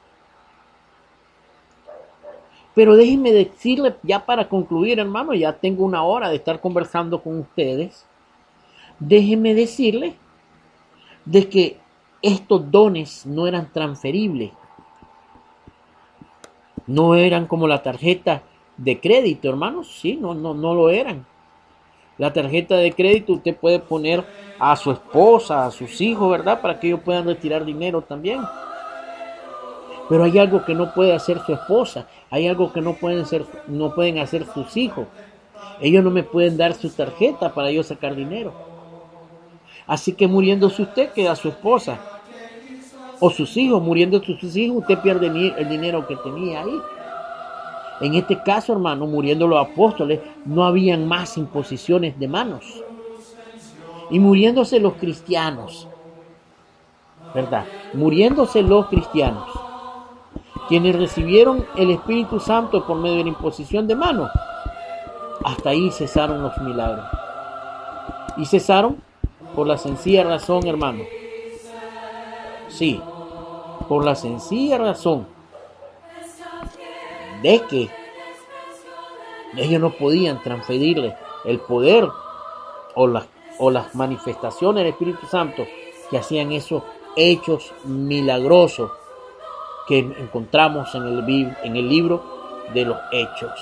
Pero déjenme decirle, ya para concluir, hermano, ya tengo una hora de estar conversando con ustedes. Déjenme decirle de que estos dones no eran transferibles. No eran como la tarjeta de crédito, hermanos. Sí, no lo eran. La tarjeta de crédito usted puede poner a su esposa, a sus hijos, ¿verdad? Para que ellos puedan retirar dinero también. Pero hay algo que no puede hacer su esposa. Hay algo que no pueden hacer sus hijos. Ellos no me pueden dar su tarjeta para yo sacar dinero. Así que muriéndose usted, queda su esposa. O sus hijos, muriéndose sus hijos, usted pierde el dinero que tenía ahí. En este caso, hermano, muriendo los apóstoles, no habían más imposiciones de manos. Y muriéndose los cristianos, ¿verdad? Muriéndose los cristianos, quienes recibieron el Espíritu Santo por medio de la imposición de manos, hasta ahí cesaron los milagros. Y cesaron por la sencilla razón, hermano. Sí, por la sencilla razón de que Ellos no podían transferirle el poder o las manifestaciones del Espíritu Santo que hacían esos hechos milagrosos que encontramos en el libro de los Hechos.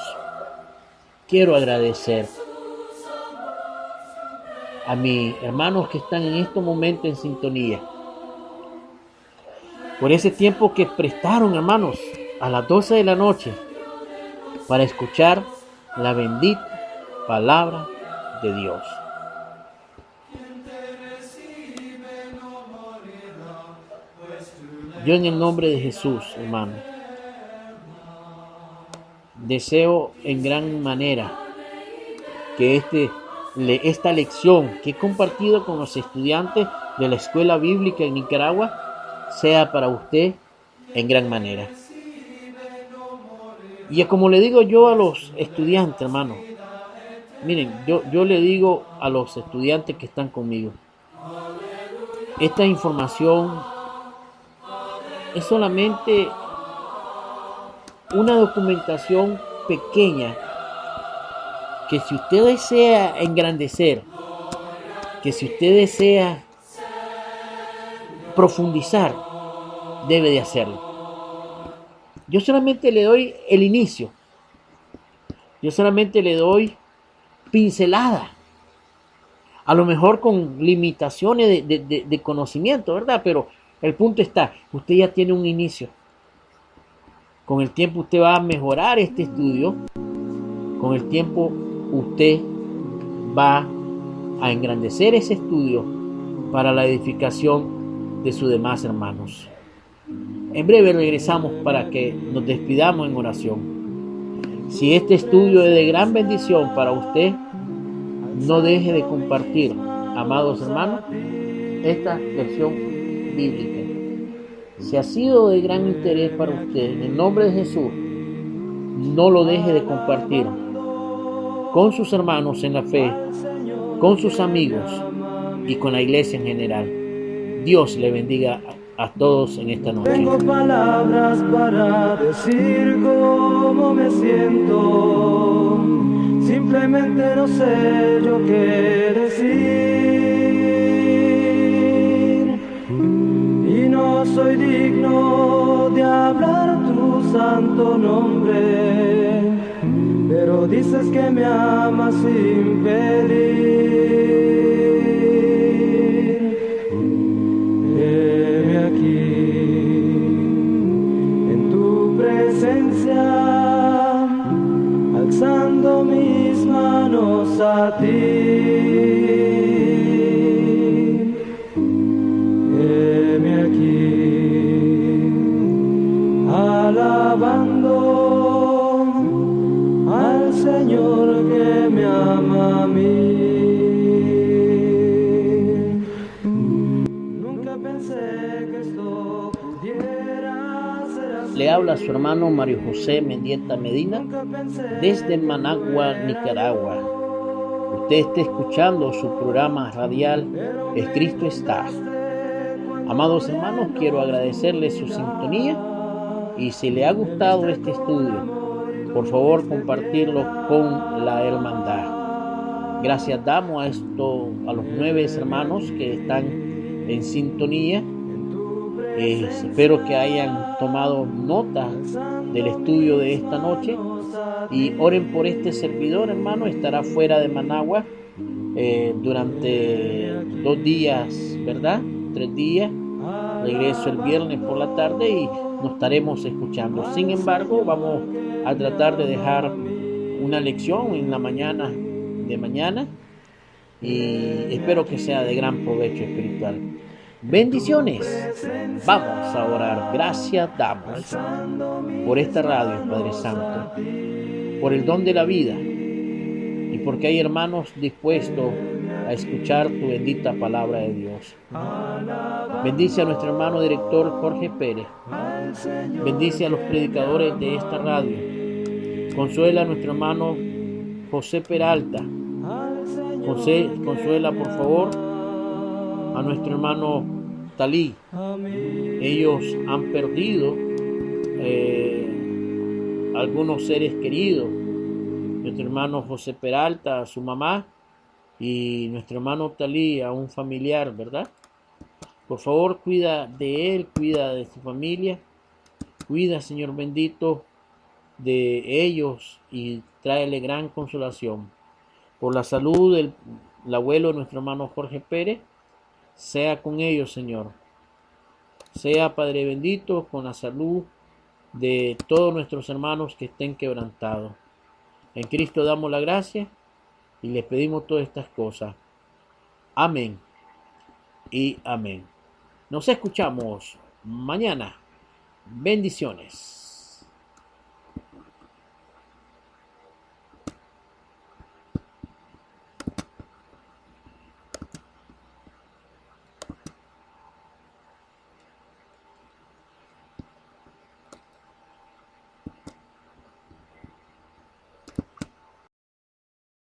Quiero agradecer a mis hermanos que están en estos momentos en sintonía por ese tiempo que prestaron, hermanos, a las 12 de la noche para escuchar la bendita palabra de Dios. Yo en el nombre de Jesús, hermano, deseo en gran manera que esta lección que he compartido con los estudiantes de la Escuela Bíblica en Nicaragua sea para usted en gran manera. Y como le digo yo a los estudiantes, hermano, miren, yo le digo a los estudiantes que están conmigo, esta información es solamente una documentación pequeña que si usted desea engrandecer, que si usted desea profundizar, debe de hacerlo. Yo solamente le doy el inicio. Yo solamente le doy pincelada. A lo mejor con limitaciones de conocimiento, ¿verdad? Pero el punto está, usted ya tiene un inicio. Con el tiempo usted va a mejorar este estudio. Con el tiempo usted va a engrandecer ese estudio para la edificación de sus demás hermanos. En breve regresamos para que nos despidamos en oración. Si este estudio es de gran bendición para usted, no deje de compartir, amados hermanos, esta lección bíblica. Si ha sido de gran interés para usted, en el nombre de Jesús, no lo deje de compartir con sus hermanos en la fe, con sus amigos y con la iglesia en general. Dios le bendiga a todos en esta noche. Tengo palabras para decir cómo me siento. Simplemente no sé yo qué decir. Y no soy digno de hablar tu santo nombre. Pero dices que me amas sin pedir. Alzando mis manos a ti, heme aquí, alabando al Señor que me ama a mí. Nunca pensé que esto pudiera ser así. Le habla su hermano Mario José Mendieta Medina desde Managua, Nicaragua. Usted está escuchando su programa radial El Cristo está. Amados hermanos, quiero agradecerles su sintonía y si le ha gustado este estudio, por favor compartirlo con la hermandad. Gracias damos a los 9 hermanos que están en sintonía. Espero que hayan tomado nota del estudio de esta noche y oren por este servidor, hermano. Estará fuera de Managua durante 2 días, ¿verdad? 3 días. Regreso el viernes por la tarde y nos estaremos escuchando. Sin embargo, vamos a tratar de dejar una lección en la mañana de mañana y espero que sea de gran provecho espiritual. Bendiciones. Vamos a orar. Gracias damos por esta radio, Padre Santo, por el don de la vida y porque hay hermanos dispuestos a escuchar tu bendita palabra de Dios. Bendice a nuestro hermano director Jorge Pérez. Bendice a los predicadores de esta radio. Consuela a nuestro hermano José Peralta. Consuela por favor a nuestro hermano Talí. Ellos han perdido algunos seres queridos nuestro hermano José Peralta, a su mamá, y nuestro hermano Optalí, a un familiar, ¿verdad? Por favor, cuida de él, cuida de su familia, cuida, Señor bendito, de ellos y tráele gran consolación. Por la salud del abuelo de nuestro hermano Jorge Pérez, sea con ellos, Señor. Sea, Padre bendito, con la salud de todos nuestros hermanos que estén quebrantados. En Cristo damos la gracia y les pedimos todas estas cosas. Amén y amén. Nos escuchamos mañana. Bendiciones.